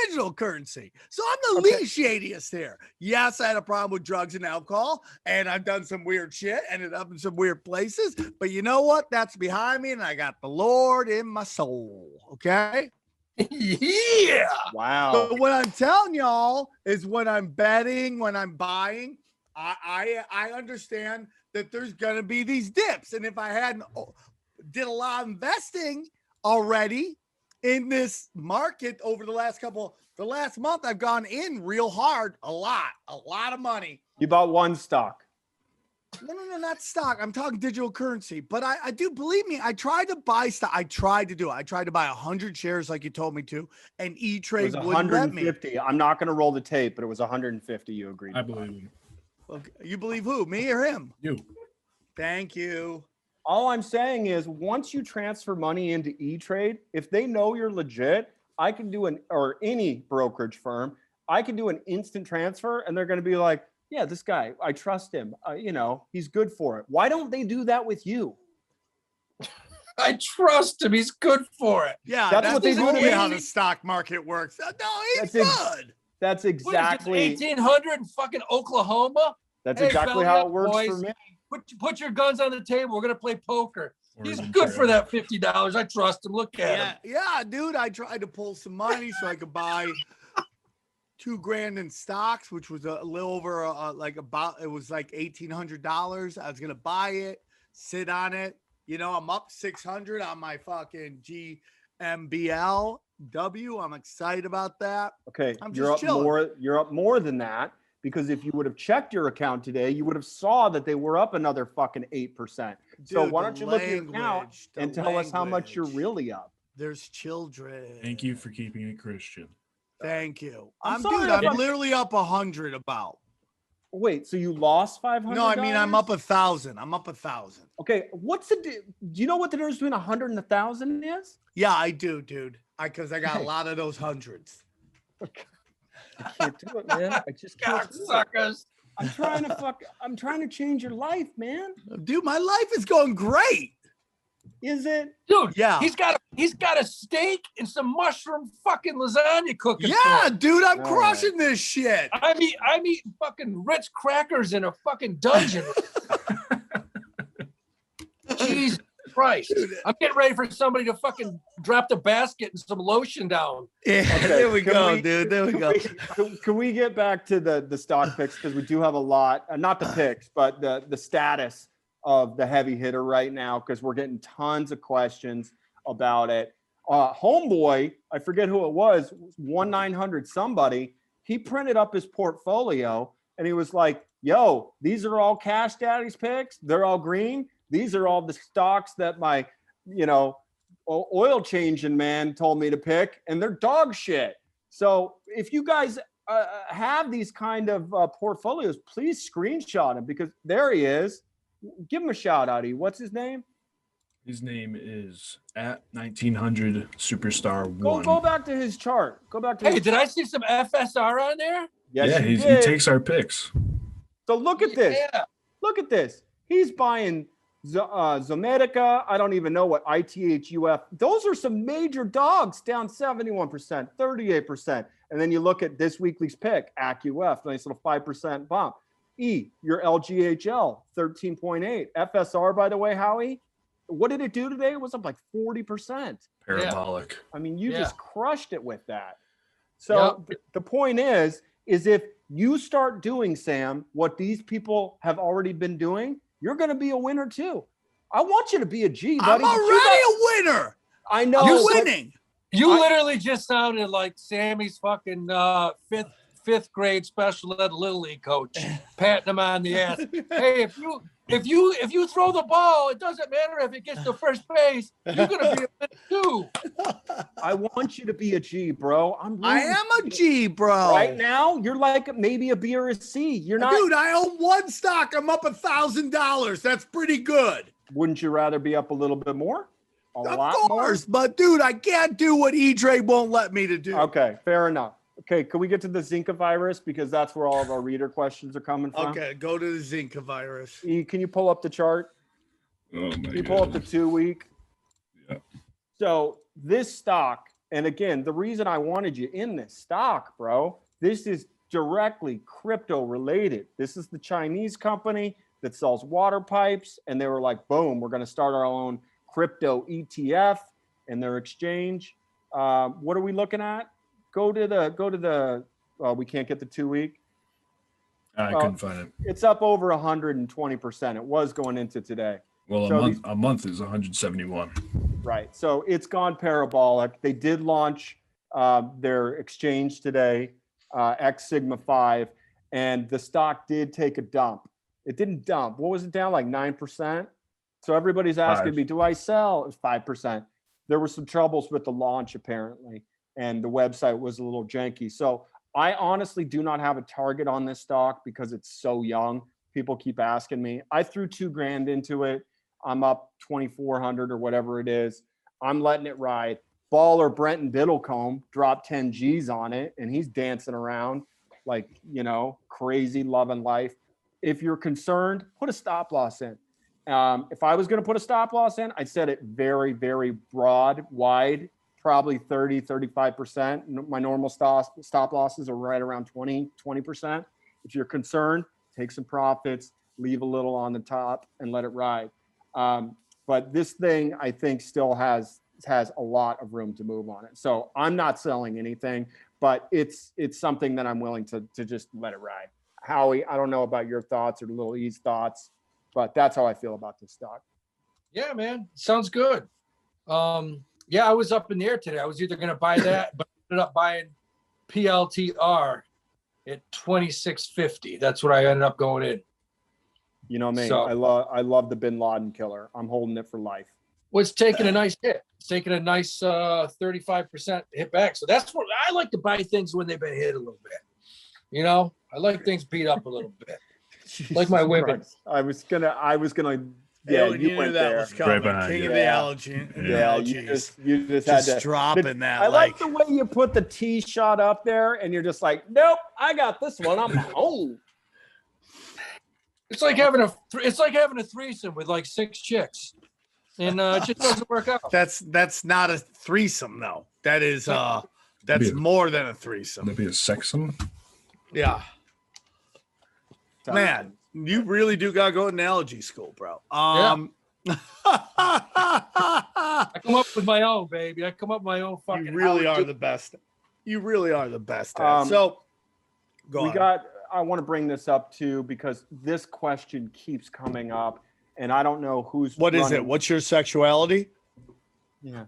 Speaker 3: digital currency. So I'm the least shadiest here. Yes, I had a problem with drugs and alcohol, and I've done some weird shit, ended up in some weird places, but you know what? That's behind me, and I got the Lord in my soul. Okay.
Speaker 6: Yeah.
Speaker 4: Wow.
Speaker 3: But what I'm telling y'all is when I'm betting, when I'm buying, I understand that there's gonna be these dips, and if I hadn't did a lot of investing already in this market over the last month, I've gone in real hard, a lot of money.
Speaker 4: You bought 1 stock.
Speaker 3: No, not stock. I'm talking digital currency. But I do, believe me, I tried to buy stock. I tried to do it. I tried to buy 100 shares like you told me to, and
Speaker 4: It
Speaker 3: E-Trade
Speaker 4: was
Speaker 3: wouldn't let me.
Speaker 4: 150. I'm not going to roll the tape, but it was 150. You agreed.
Speaker 5: I
Speaker 4: to buy.
Speaker 5: believe him.
Speaker 3: Okay, you believe who? Me or him?
Speaker 5: You.
Speaker 3: Thank you.
Speaker 4: All I'm saying is, once you transfer money into E-Trade, if they know you're legit, I can do or any brokerage firm, I can do an instant transfer, and they're going to be like, yeah, this guy, I trust him. He's good for it. Why don't they do that with you?
Speaker 6: I trust him. He's good for it.
Speaker 3: Yeah,
Speaker 4: That's what they do to
Speaker 3: only
Speaker 4: me.
Speaker 3: how the stock market works. No, he's
Speaker 4: That's
Speaker 3: good.
Speaker 4: That's
Speaker 6: What is
Speaker 4: exactly.
Speaker 6: this, 1800 in fucking Oklahoma?
Speaker 4: That's
Speaker 6: Hey,
Speaker 4: exactly
Speaker 6: belly
Speaker 4: how
Speaker 6: up,
Speaker 4: it works for
Speaker 6: boys.
Speaker 4: me.
Speaker 6: Put your guns on the table. We're gonna play poker. He's
Speaker 5: Oregon
Speaker 6: good
Speaker 5: Trail.
Speaker 6: for that $50. I trust him. Look at him.
Speaker 3: Yeah, dude. I tried to pull some money so I could buy $2,000 in stocks, which was a little over it was like $1,800. I was gonna buy it, sit on it. I'm up 600 on my fucking GMBLW. I'm excited about that.
Speaker 4: Okay,
Speaker 3: I'm
Speaker 4: you're
Speaker 3: just
Speaker 4: up
Speaker 3: chilling.
Speaker 4: more. You're up more than that, because if you would have checked your account today, you would have saw that they were up another fucking 8%. So
Speaker 3: Dude,
Speaker 4: why
Speaker 3: the
Speaker 4: don't you look at your account
Speaker 3: language, the
Speaker 4: and tell us how much you're
Speaker 3: language.
Speaker 4: really up?
Speaker 3: There's children.
Speaker 5: Thank you for keeping it Christian.
Speaker 3: Thank you.
Speaker 4: I'm
Speaker 3: I'm
Speaker 4: sorry
Speaker 3: dude. I'm
Speaker 4: about-
Speaker 3: literally up 100 about.
Speaker 4: Wait, so you lost $500?
Speaker 3: No, I mean I'm up 1,000. I'm up 1,000.
Speaker 4: Okay, do you know what the difference between 100 and 1,000 is?
Speaker 3: Yeah, I do, dude. Because I got
Speaker 4: Okay.
Speaker 3: a lot of those hundreds.
Speaker 4: I can't do it, man. I just can't do it.
Speaker 6: Cocksuckers.
Speaker 4: I'm trying to change your life, man.
Speaker 3: Dude, my life is going great.
Speaker 4: Is it?
Speaker 6: Dude,
Speaker 3: Yeah.
Speaker 6: he's got a steak and some mushroom fucking lasagna cooking.
Speaker 3: Yeah,
Speaker 6: for
Speaker 3: dude, I'm
Speaker 4: All
Speaker 3: crushing this shit.
Speaker 6: I'm eating fucking Ritz crackers in a fucking dungeon. Jesus Christ. I'm getting ready for somebody to fucking drop the basket and some lotion down.
Speaker 3: Yeah,
Speaker 4: Okay,
Speaker 3: there we
Speaker 4: can
Speaker 3: go,
Speaker 4: we-
Speaker 3: dude. There we go.
Speaker 4: Can we get back to the stock picks, because we do have a lot, not the picks, but the status of the heavy hitter right now, because we're getting tons of questions about it. Homeboy, I forget who it was, 1-900 somebody, he printed up his portfolio and he was like, yo, these are all Cash Daddies picks. They're all green. These are all the stocks that my, oil changing man told me to pick, and they're dog shit. So if you guys have these kind of portfolios, please screenshot them, because there he is. Give him a shout out. What's his name?
Speaker 5: His name is at 1900 Superstar One.
Speaker 4: Go back to his chart. Go back to.
Speaker 6: Hey,
Speaker 4: his
Speaker 6: did I see some FSR on there?
Speaker 4: Yes,
Speaker 5: yeah,
Speaker 4: you
Speaker 5: he
Speaker 4: did.
Speaker 5: takes our picks.
Speaker 4: So look at this.
Speaker 6: Yeah.
Speaker 4: Look at this. He's buying Zomedica. I don't even know what ITHUF. Those are some major dogs, down 71%, 38%. And then you look at this weekly's pick, AccuF, nice little 5% bump. Your LGHL, 13.8. FSR, by the way, Howie, what did it do today? It was up like 40%.
Speaker 5: Parabolic.
Speaker 4: I mean, you
Speaker 6: Yeah.
Speaker 4: just crushed it with that. So the point is if you start doing, Sam, what these people have already been doing, you're going to be a winner too. I want you to be a G, buddy.
Speaker 3: I'm already a winner.
Speaker 4: I know.
Speaker 3: You're
Speaker 4: but-
Speaker 3: winning.
Speaker 6: You
Speaker 4: I-
Speaker 6: literally just sounded like Sammy's fucking fifth grade special ed little league coach, patting him on the ass. Hey, if you throw the ball, it doesn't matter if it gets to first base. You're gonna be a winner too.
Speaker 4: I want you to be a G, bro.
Speaker 3: I am a G, bro.
Speaker 4: Right now, you're like maybe a B or a C. You're not.
Speaker 3: Dude, I own one stock. I'm up $1,000. That's pretty good.
Speaker 4: Wouldn't you rather be up a little bit more? A
Speaker 3: Of
Speaker 4: lot
Speaker 3: course, but dude, I can't do what E-Trade won't let me to do.
Speaker 4: more? Okay, fair enough. Okay, can we get to the Zinka virus, because that's where all of our reader questions are coming from?
Speaker 3: Okay, go to the Zinka virus.
Speaker 4: E, can you pull up the chart?
Speaker 5: Oh my
Speaker 4: Can you pull up the 2 week?
Speaker 5: Yeah.
Speaker 4: So this stock, and again, the reason I wanted you in this stock, bro, this is directly crypto related. This is the Chinese company that sells water pipes, and they were like, boom, we're going to start our own crypto ETF and their exchange. What are we looking at? Go to the. We can't get the 2 week.
Speaker 5: I couldn't find it.
Speaker 4: It's up over 120%. It was going into today.
Speaker 5: Well,
Speaker 4: So
Speaker 5: a month is 171.
Speaker 4: Right. So it's gone parabolic. They did launch their exchange today, X Sigma 5, and the stock did take a dump. It didn't dump. What was it down, like 9%? So everybody's asking me, do I sell? It was 5%. There were some troubles with the launch apparently, and the website was a little janky. So I honestly do not have a target on this stock because it's so young. People keep asking me. I threw $2,000 into it. I'm up 2,400 or whatever it is. I'm letting it ride. Baller Brenton Biddlecombe dropped 10 G's on it, and he's dancing around like, you know, crazy, loving life. If you're concerned, put a stop loss in. If I was going to put a stop loss in, I'd set it very, very broad, wide, probably 30, 35%. My normal stop losses are right around 20%. If you're concerned, take some profits, leave a little on the top and let it ride. But this thing, I think, still has a lot of room to move on it. So I'm not selling anything, but it's something that I'm willing to just let it ride. Howie, I don't know about your thoughts or Lil E's thoughts, but that's how I feel about this stock.
Speaker 6: Yeah, man. Sounds good. Yeah, I was up in the air today. I was either going to buy that, but I ended up buying PLTR at 26.50. That's what I ended up going in.
Speaker 4: You know me.
Speaker 6: So-
Speaker 4: I love the Bin Laden killer. I'm holding it for life.
Speaker 6: Was taking a nice hit. It's taking a nice 35% hit back. So that's what I like to buy things when they've been hit a little bit. You know, I like things beat up a little bit. Like my women.
Speaker 4: Christ. I was gonna. Yeah,
Speaker 3: Hey,
Speaker 4: you
Speaker 3: knew
Speaker 4: went
Speaker 3: that
Speaker 4: there.
Speaker 3: was coming.
Speaker 5: Right behind
Speaker 3: King
Speaker 5: you.
Speaker 3: of the
Speaker 4: Yeah.
Speaker 3: analogies.
Speaker 4: You just had
Speaker 3: Just
Speaker 4: to
Speaker 3: dropping that.
Speaker 4: I like
Speaker 3: like
Speaker 4: the way you put the tee shot up there, and you're just like, nope, I got this one. I'm home.
Speaker 6: It's like having a threesome with like 6 chicks. And it just doesn't work out.
Speaker 3: that's not a threesome though. That is that's
Speaker 5: Yeah.
Speaker 3: more than a threesome.
Speaker 5: That'd be a sexum.
Speaker 3: Yeah. Man, you really do gotta go to analogy school, bro.
Speaker 6: I come up with my own, baby. I come up with my own fucking.
Speaker 3: You really
Speaker 6: Howard
Speaker 3: are
Speaker 6: Duke.
Speaker 3: the best. You really are the best. At it. So go on.
Speaker 4: I want to bring this up too because this question keeps coming up, and I don't know who's.
Speaker 3: What is
Speaker 4: running.
Speaker 3: it? What's your sexuality?
Speaker 4: Yeah.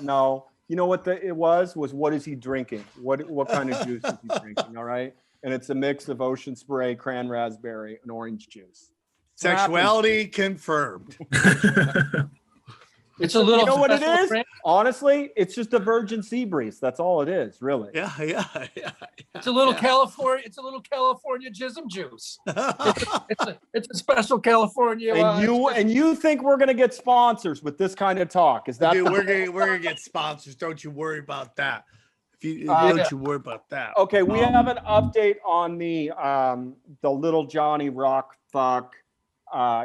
Speaker 4: No. You know what it was what is he drinking? What kind of juice is he drinking? All right. And it's a mix of ocean spray, cran raspberry, and orange juice.
Speaker 3: Sexuality confirmed.
Speaker 6: It's a little.
Speaker 4: You know what it
Speaker 6: special
Speaker 4: is?
Speaker 6: brand.
Speaker 4: Honestly, it's just a virgin sea breeze. That's all it is, really.
Speaker 3: Yeah.
Speaker 6: It's a little California. It's a little California jism juice. It's a special California.
Speaker 4: And you think we're gonna get sponsors with this kind of talk? Is that
Speaker 3: Dude,
Speaker 4: the-
Speaker 3: we're gonna get sponsors. Don't you worry about that. Don't you worry about that.
Speaker 4: Okay, we have an update on the little Johnny Rock fuck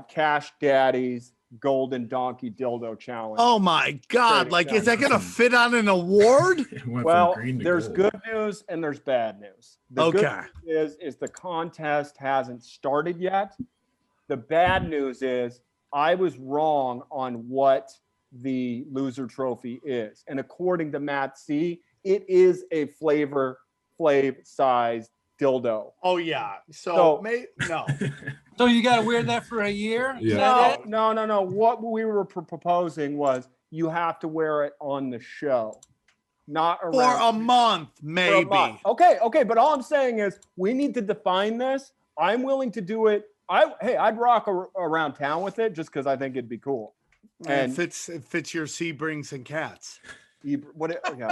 Speaker 4: Cash Daddies Golden Donkey Dildo Challenge.
Speaker 3: Oh my God!
Speaker 4: Trading
Speaker 3: Like, is that
Speaker 4: challenge.
Speaker 3: gonna fit on an award?
Speaker 5: It went
Speaker 4: Well,
Speaker 5: from green to
Speaker 4: there's
Speaker 5: gold.
Speaker 4: good news and there's bad news. The good
Speaker 3: Okay.
Speaker 4: news is the contest hasn't started yet. The bad news is I was wrong on what the loser trophy is. And according to Matt C, it is a flav sized dildo.
Speaker 3: Oh yeah.
Speaker 4: So-
Speaker 3: No.
Speaker 6: So you got to wear that for a year? Is
Speaker 5: Yeah.
Speaker 6: that it?
Speaker 4: No. What we were proposing was you have to wear it on the show, not
Speaker 3: For
Speaker 4: around
Speaker 3: a month,
Speaker 4: for a
Speaker 3: maybe.
Speaker 4: month. Okay. But all I'm saying is we need to define this. I'm willing to do it. I'd rock around town with it just because I think it'd be cool.
Speaker 3: And it fits your Seabrings and cats.
Speaker 4: Yeah,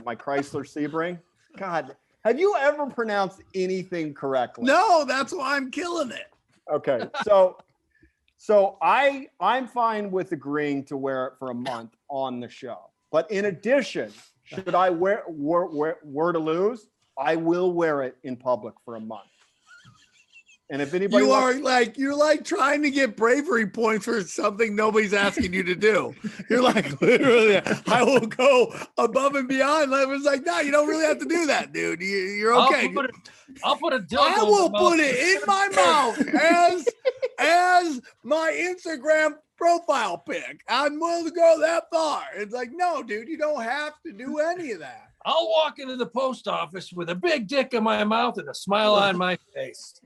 Speaker 4: my Chrysler Sebring. God, have you ever pronounced anything correctly?
Speaker 3: No, that's why I'm killing it.
Speaker 4: Okay, so I'm fine with agreeing to wear it for a month on the show. But in addition, should I wear to lose? I will wear it in public for a month. And if anybody
Speaker 3: You're like trying to get bravery points for something nobody's asking you to do. You're like, literally, I will go above and beyond. I was like, no, you don't really have to do that, dude. You're okay.
Speaker 6: I'll put a dildo.
Speaker 3: I
Speaker 6: in
Speaker 3: will
Speaker 6: my
Speaker 3: put
Speaker 6: mouth.
Speaker 3: it in my mouth as my Instagram profile pic. I'm willing to go that far. It's like, no, dude, you don't have to do any of that.
Speaker 6: I'll walk into the post office with a big dick in my mouth and a smile on my face.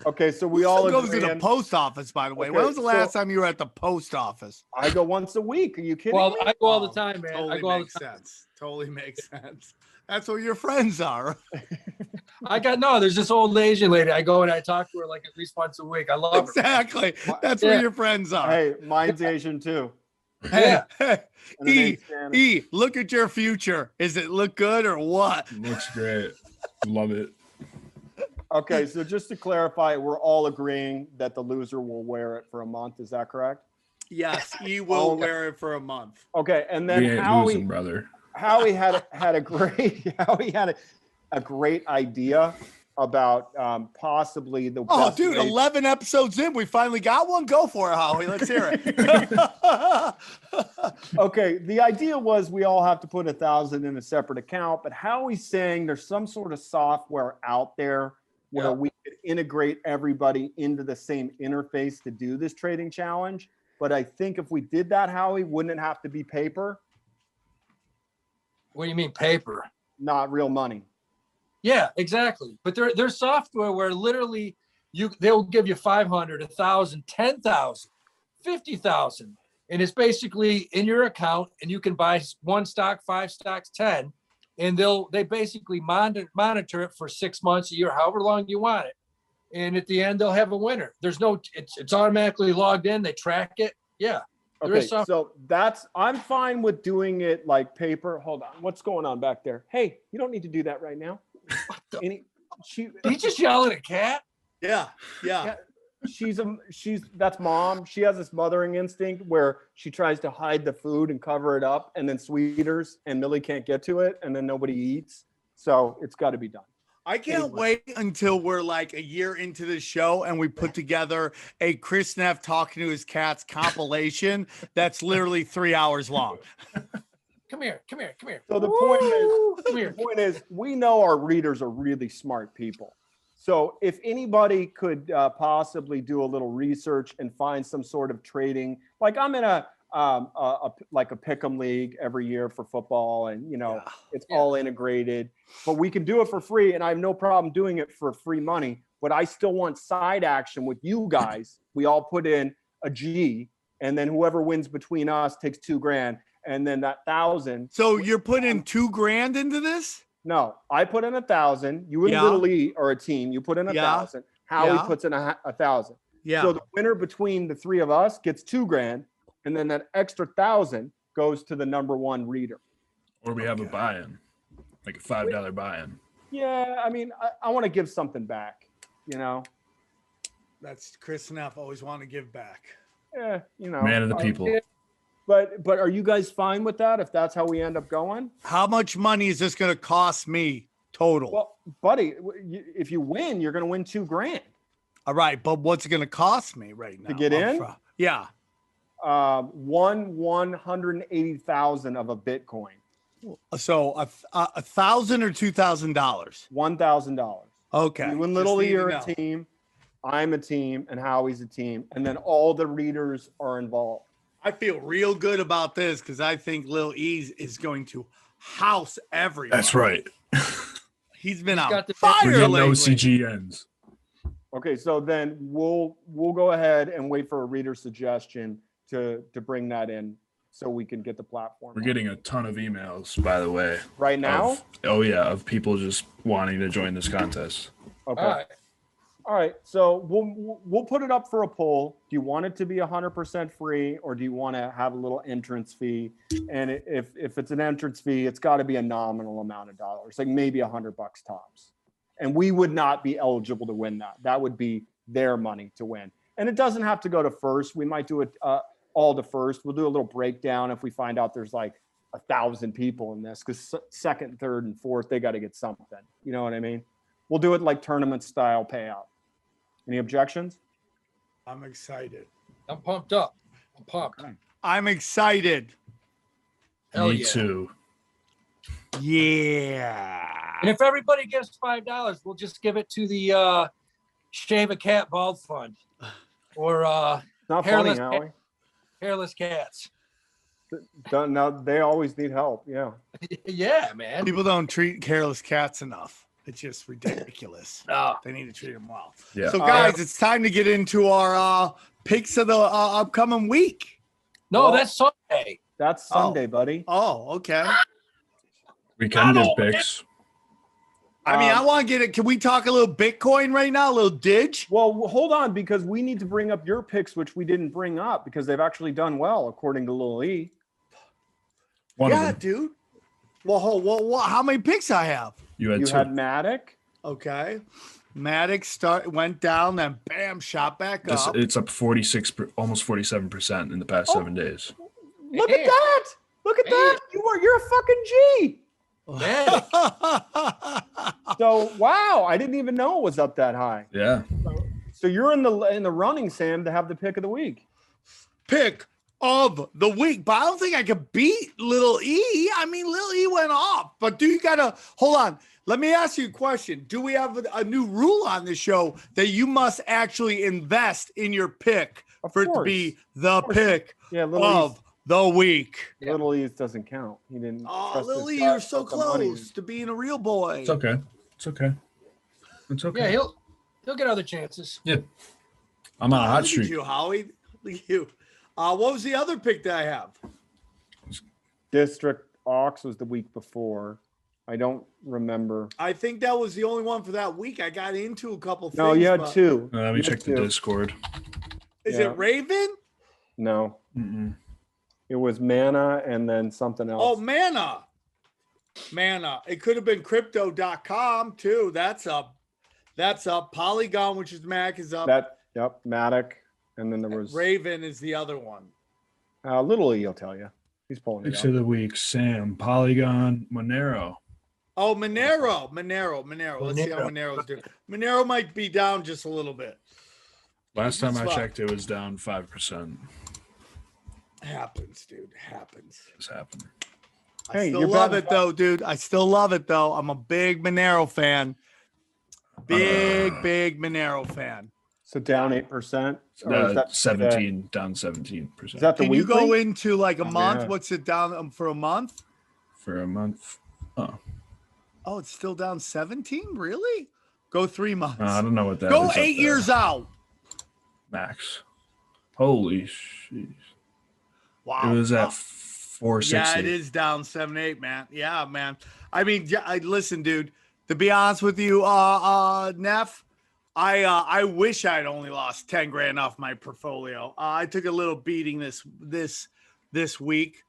Speaker 4: Okay, so we
Speaker 3: Who
Speaker 4: all
Speaker 3: goes to
Speaker 4: agree
Speaker 3: the
Speaker 4: on-
Speaker 3: post office, by the way.
Speaker 4: Okay,
Speaker 3: When was the last
Speaker 4: so-
Speaker 3: time you were at the post office?
Speaker 4: I go once a week. Are you kidding
Speaker 6: Well,
Speaker 4: me?
Speaker 6: I go all the time, man.
Speaker 3: Totally
Speaker 6: I go all the
Speaker 3: makes
Speaker 6: time.
Speaker 3: sense. Totally makes sense. That's where your friends are.
Speaker 6: There's this old Asian lady. I go and I talk to her like at least once a week. I love her.
Speaker 3: Exactly. That's
Speaker 6: Yeah.
Speaker 3: where your friends are.
Speaker 4: Hey, mine's Asian too.
Speaker 3: Hey,
Speaker 6: Yeah.
Speaker 4: And her name's Shannon.
Speaker 3: E, look at your future. Is it look good or what?
Speaker 5: Looks great. Love it.
Speaker 4: Okay, so just to clarify, we're all agreeing that the loser will wear it for a month. Is that correct?
Speaker 3: Yes, E will wear it for a month.
Speaker 4: Okay, and then
Speaker 5: We ain't
Speaker 4: Howie,
Speaker 5: losing, brother.
Speaker 4: Howie had a great idea about possibly the
Speaker 3: Oh,
Speaker 4: best
Speaker 3: dude,
Speaker 4: way-
Speaker 3: 11 episodes in, we finally got one. Go for it, Howie. Let's hear it.
Speaker 4: Okay, the idea was we all have to put 1,000 in a separate account, but Howie's saying there's some sort of software out there where
Speaker 6: Yeah.
Speaker 4: we could integrate everybody into the same interface to do this trading challenge. But I think if we did that, Howie, wouldn't it have to be paper,
Speaker 6: What do you mean paper?
Speaker 4: not real money?
Speaker 6: Yeah, exactly. But there's software where literally they'll give you 500, 1,000, 10,000, 50,000. And it's basically in your account and you can buy 1 stock, 5 stocks, 10. And they basically monitor it for 6 months, a year, however long you want it. And at the end, they'll have a winner. There's no, it's automatically logged in. They track it. Yeah. There
Speaker 4: Okay,
Speaker 6: is software.
Speaker 4: so I'm fine with doing it like paper. Hold on, what's going on back there? Hey, you don't need to do that right now.
Speaker 6: Did he just yell at a cat?
Speaker 3: Yeah.
Speaker 4: That's mom. She has this mothering instinct where she tries to hide the food and cover it up, and then Sweeters and Millie can't get to it, and then nobody eats. So it's got to be done.
Speaker 3: I can't wait until we're like a year into the show and we put together a Chris Neff talking to his cats compilation that's literally 3 hours long.
Speaker 6: Come here.
Speaker 4: So the point is, we know our readers are really smart people. So if anybody could possibly do a little research and find some sort of trading, like I'm in a pick'em league every year for football, and it's all integrated, but we can do it for free, and I have no problem doing it for free money. But I still want side action with you guys. We all put in a G, and then whoever wins between us takes $2,000, and then that 1,000.
Speaker 3: So you're putting $2,000 into this?
Speaker 4: No, I put in 1,000. You and Lil E are a team. You put in 1,000. Howie puts in 1,000.
Speaker 3: Yeah.
Speaker 4: So the winner between the three of us gets $2,000, and then that extra 1,000 goes to the number one reader.
Speaker 5: Or we have a buy-in, like a $5 buy-in.
Speaker 4: Yeah, I mean, I want to give something back.
Speaker 3: That's Chris Neff always want to give back.
Speaker 4: Yeah,
Speaker 5: Man of the people.
Speaker 4: But are you guys fine with that? If that's how we end up going?
Speaker 3: How much money is this going to cost me total?
Speaker 4: Well, buddy, if you win, you're going to win $2,000
Speaker 3: All right, but what's it going to cost me right now?
Speaker 4: to get in.
Speaker 3: Yeah.
Speaker 4: 180,000 of a Bitcoin.
Speaker 3: So $1,000 or $2,000?
Speaker 4: $1,000.
Speaker 3: Okay.
Speaker 4: You and Little E are a team. I'm a team, and Howie's a team, and then all the readers are involved.
Speaker 3: I feel real good about this because I think Lil E is going to house everyone.
Speaker 5: That's right.
Speaker 3: He's been on
Speaker 6: got the-
Speaker 3: fire
Speaker 5: We're getting
Speaker 3: lately.
Speaker 5: no CGNs.
Speaker 4: Okay, so then we'll go ahead and wait for a reader suggestion to bring that in so we can get the platform.
Speaker 5: We're getting a ton of emails, by the way.
Speaker 4: right now.
Speaker 5: Of people just wanting to join this contest.
Speaker 4: Okay.
Speaker 6: All right.
Speaker 4: All right, so we'll put it up for a poll. Do you want it to be 100% free, or do you want to have a little entrance fee? And if it's an entrance fee, it's got to be a nominal amount of dollars, like maybe $100 tops. And we would not be eligible to win that. That would be their money to win. And it doesn't have to go to first. We might do it all to first. We'll do a little breakdown if we find out there's like 1,000 people in this, because second, third, and fourth, they got to get something. You know what I mean? We'll do it like tournament style payout. Any objections?
Speaker 3: I'm excited.
Speaker 6: I'm pumped up. I'm pumped.
Speaker 3: I'm excited.
Speaker 6: Hell
Speaker 5: Me
Speaker 6: yeah.
Speaker 5: too.
Speaker 3: Yeah.
Speaker 6: And if everybody gives $5, we'll just give it to the Shave a Cat Bald Fund or
Speaker 4: Not
Speaker 6: Hairless
Speaker 4: funny, Howie.
Speaker 6: Hairless Cats.
Speaker 4: No, they always need help. Yeah.
Speaker 6: Yeah, man.
Speaker 3: People don't treat careless cats enough. It's just ridiculous.
Speaker 6: No.
Speaker 3: They need to treat them well.
Speaker 5: Yeah.
Speaker 3: So, guys, it's time to get into our picks of the upcoming week.
Speaker 6: No,
Speaker 4: Well-
Speaker 6: that's Sunday.
Speaker 4: That's Sunday, buddy.
Speaker 3: Oh, okay.
Speaker 5: We can give picks.
Speaker 3: I mean, I want to get it. Can we talk a little Bitcoin right now? A little Dig?
Speaker 4: Well, hold on, because we need to bring up your picks, which we didn't bring up because they've actually done well, according to Lil E.
Speaker 5: One of
Speaker 3: Yeah,
Speaker 5: them.
Speaker 3: dude. Well, how many picks I have?
Speaker 5: You had
Speaker 4: You
Speaker 5: two.
Speaker 4: had Matic.
Speaker 3: Okay. Maddox went down, then bam, shot back up.
Speaker 5: It's up 46, almost 47% in the past 7 days.
Speaker 4: Look at that. Look at that. You're a fucking G.
Speaker 6: Yeah.
Speaker 4: So wow, I didn't even know it was up that high.
Speaker 5: Yeah.
Speaker 4: So you're in the running, Sam, to have the pick of the week.
Speaker 3: Pick of the week, but I don't think I could beat Lil E. I mean, Lil E went off, but do you gotta hold on? Let me ask you a question. Do we have a new rule on this show that you must actually invest in your pick for it to be the pick
Speaker 4: Yeah,
Speaker 3: of the week?
Speaker 4: Little E's doesn't count. He didn't.
Speaker 3: Oh,
Speaker 4: trust
Speaker 3: Lil
Speaker 4: his
Speaker 3: E,
Speaker 4: gut,
Speaker 3: you're so
Speaker 4: put the money in.
Speaker 3: close to being a real boy.
Speaker 5: It's okay. It's okay. It's okay.
Speaker 6: Yeah, he'll get other chances.
Speaker 5: Yeah. I'm on a hot
Speaker 3: Look at
Speaker 5: streak.
Speaker 3: you, Howie. Look at you. What was the other pick that I have?
Speaker 4: District Ox was the week before. I don't remember.
Speaker 3: I think that was the only one for that week. I got into a couple things.
Speaker 4: No, you had
Speaker 3: but-
Speaker 4: two.
Speaker 5: Let me
Speaker 4: You had
Speaker 5: check the
Speaker 4: two.
Speaker 5: Discord.
Speaker 3: Is
Speaker 4: Yeah.
Speaker 3: it Raven?
Speaker 4: No,
Speaker 5: Mm-mm.
Speaker 4: it was Mana and then something else.
Speaker 3: Oh, Mana. Mana. It could have been crypto.com too. That's up. That's up. Polygon, which is Mac, is up.
Speaker 4: Yep, Matic, and then there was
Speaker 3: Raven is the other one.
Speaker 4: Little E. I'll tell you, he's pulling it
Speaker 5: Picks
Speaker 4: up.
Speaker 5: of the week: Sam, Polygon, Monero.
Speaker 3: Oh, Monero. Let's see how Monero's doing. Monero might be down just a little bit.
Speaker 5: Last time I
Speaker 3: Spot.
Speaker 5: checked, it was down 5%.
Speaker 3: Happens, dude. Happens.
Speaker 5: This happened.
Speaker 3: I
Speaker 4: Hey,
Speaker 3: still
Speaker 4: you're
Speaker 3: love
Speaker 4: betting
Speaker 3: it though, dude. I still love it though. I'm a big Monero fan. Big Monero fan.
Speaker 4: So down 8%. Or is that
Speaker 5: 17, down 17%
Speaker 4: Is that the
Speaker 3: Can you
Speaker 4: weekly?
Speaker 3: go into like a month?
Speaker 4: yeah.
Speaker 3: What's it down for a month?
Speaker 5: for a month. Oh,
Speaker 3: Oh, it's still down 17? Really? Go 3 months.
Speaker 5: I don't know what that is.
Speaker 3: Go
Speaker 5: up
Speaker 3: 8
Speaker 5: there.
Speaker 3: years out.
Speaker 5: Max. Holy shit.
Speaker 3: Wow.
Speaker 5: It was at
Speaker 3: Wow.
Speaker 5: 460.
Speaker 3: Yeah, it is down 7-8, man. Yeah, man. I mean, listen, dude. To be honest with you, Neff, I wish I'd only lost 10 grand off my portfolio. I took a little beating this week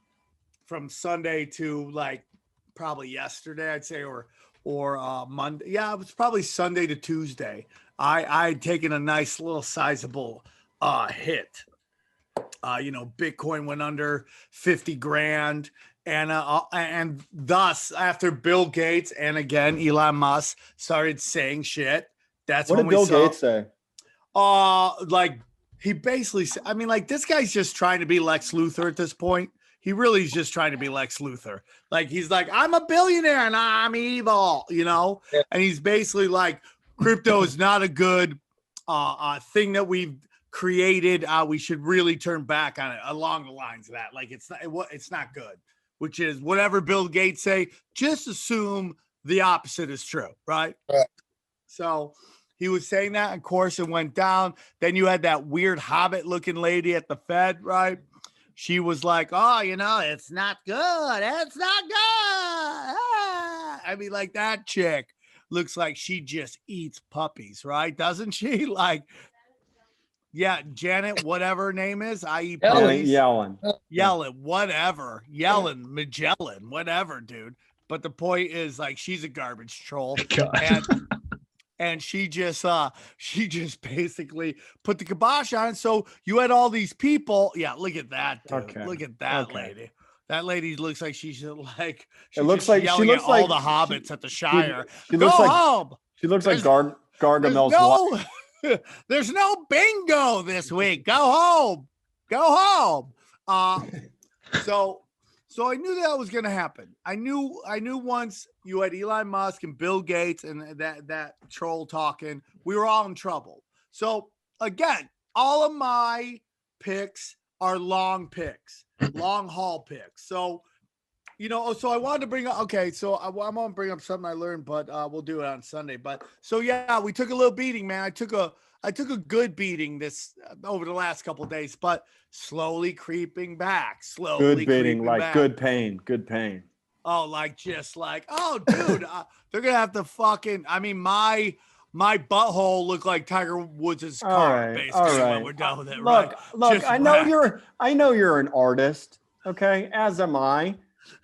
Speaker 3: from Sunday to like probably yesterday, I'd say, or Monday. Yeah, it was probably Sunday to Tuesday. I'd taken a nice little sizable hit. Bitcoin went under 50 grand. And thus, after Bill Gates and again Elon Musk started saying shit, that's
Speaker 4: What
Speaker 3: when
Speaker 4: did
Speaker 3: we
Speaker 4: Bill
Speaker 3: saw.
Speaker 4: Gates say?
Speaker 3: Like he basically said, I mean, like this guy's just trying to be Lex Luthor at this point. He really is just trying to be Lex Luthor. Like he's like, I'm a billionaire and I'm evil,
Speaker 6: Yeah.
Speaker 3: And he's basically like, crypto is not a good thing that we've created. We should really turn back on it along the lines of that. Like it's not good. Which is whatever Bill Gates say, just assume the opposite is true, right?
Speaker 6: Right.
Speaker 3: So he was saying that, of course, it went down. Then you had that weird hobbit-looking lady at the Fed, right? She was like, oh, it's not good. It's not good. Ah. I mean, like that chick looks like she just eats puppies, right? Doesn't she? Like, yeah, Janet, whatever her name is, I eat
Speaker 6: Yellen.
Speaker 3: puppies.
Speaker 4: Yellen.
Speaker 3: Whatever. Magellan, whatever, dude. But the point is, like, she's a garbage troll.
Speaker 5: God.
Speaker 3: And she just basically put the kibosh on. So you had all these people. Yeah, look at that, dude.
Speaker 4: Okay.
Speaker 3: Look at that
Speaker 4: Okay.
Speaker 3: lady. That lady looks like she's like
Speaker 4: It looks like she
Speaker 3: yelling
Speaker 4: looks
Speaker 3: at
Speaker 4: like
Speaker 3: all the hobbits at the Shire.
Speaker 4: She
Speaker 3: Go
Speaker 4: looks like
Speaker 3: home.
Speaker 4: she looks like
Speaker 3: There's-
Speaker 4: Gargamel's wife.
Speaker 3: There's no bingo this week. Go home. Go home. So I knew that was going to happen. I knew once you had Elon Musk and Bill Gates and that troll talking, we were all in trouble. So again, all of my picks are long picks, long haul picks. So, so I wanted to bring up, okay, so I'm going to bring up something I learned, but we'll do it on Sunday. But so, yeah, we took a little beating, man. I took a good beating this over the last couple of days, but slowly creeping back,
Speaker 4: Good beating, like
Speaker 3: back.
Speaker 4: good pain.
Speaker 3: Oh, like just like, oh, dude, they're gonna have to fucking. I mean, my butthole looked like Tiger Woods'
Speaker 4: All
Speaker 3: car,
Speaker 4: right,
Speaker 3: basically.
Speaker 4: all right.
Speaker 3: When we're done with it,
Speaker 4: Look,
Speaker 3: right?
Speaker 4: look.
Speaker 3: Just
Speaker 4: I know
Speaker 3: wrecked.
Speaker 4: you're an artist. Okay, as am I.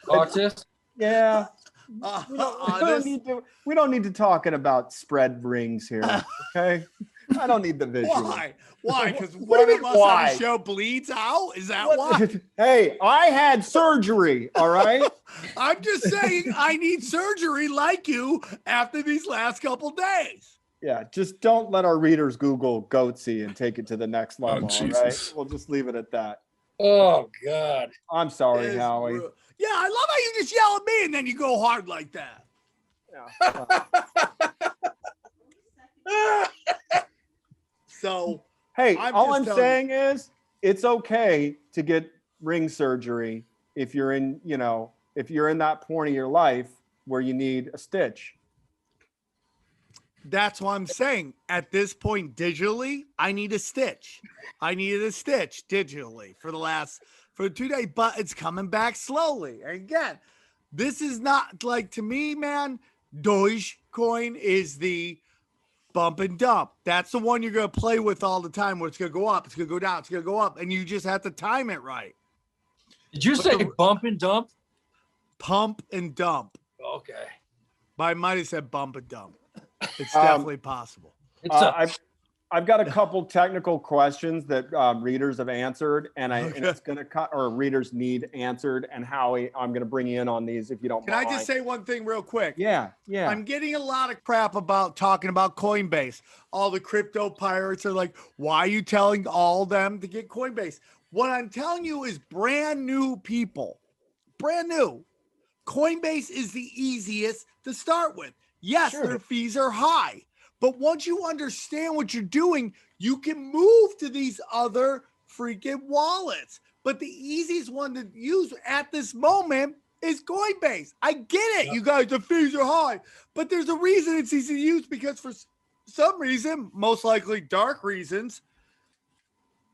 Speaker 6: Artist.
Speaker 4: Yeah.
Speaker 3: Uh,
Speaker 4: We don't,
Speaker 3: honest.
Speaker 4: we don't need to talking about spread rings here. Okay. I don't need the visual.
Speaker 3: Why? Why? Because
Speaker 4: What do
Speaker 3: one
Speaker 4: you
Speaker 3: of
Speaker 4: mean,
Speaker 3: us on
Speaker 4: why?
Speaker 3: the show bleeds out. Is that
Speaker 4: What-
Speaker 3: why?
Speaker 4: Hey, I had surgery. All right.
Speaker 3: I'm just saying I need surgery like you after these last couple days.
Speaker 4: Yeah. Just don't let our readers Google goatsy and take it to the next level. All
Speaker 5: Jesus.
Speaker 4: right. We'll just leave it at that.
Speaker 6: Oh God.
Speaker 4: I'm sorry,
Speaker 3: It's
Speaker 4: Howie.
Speaker 3: Yeah, I love how you just yell at me and then you go hard like that.
Speaker 4: Yeah.
Speaker 3: So
Speaker 4: Hey,
Speaker 3: I'm
Speaker 4: all
Speaker 3: just
Speaker 4: I'm
Speaker 3: telling
Speaker 4: saying is it's okay to get ring surgery if you're in, if you're in that point of your life where you need a stitch.
Speaker 3: that's what I'm saying. At this point, digitally, I need a stitch. I needed a stitch digitally for 2 days, but it's coming back slowly. And again, this is not like, to me, man, Dogecoin is the bump and dump. That's the one you're going to play with all the time, where it's going to go up, it's going to go down, it's going to go up, and you just have to time it right.
Speaker 6: Did you
Speaker 3: But
Speaker 6: say
Speaker 3: the-
Speaker 6: bump and dump?
Speaker 3: Pump and dump.
Speaker 6: Okay.
Speaker 3: But I might have said bump and dump. It's
Speaker 4: Um,
Speaker 3: definitely possible.
Speaker 6: It's a,
Speaker 4: I've got a couple technical questions that readers have answered, and it's going to cut, or readers need answered. And Howie, I'm going to bring you in on these if you don't
Speaker 3: Can
Speaker 4: mind.
Speaker 3: I just say one thing real quick?
Speaker 4: Yeah.
Speaker 3: I'm getting a lot of crap about talking about Coinbase. All the crypto pirates are like, why are you telling all them to get Coinbase? What I'm telling you is brand new people. Brand new. Coinbase is the easiest to start with. Yes,
Speaker 4: Sure.
Speaker 3: their fees are high. But once you understand what you're doing, you can move to these other freaking wallets. But the easiest one to use at this moment is Coinbase. I get it. You guys, the fees are high. But there's a reason it's easy to use, because for some reason, most likely dark reasons,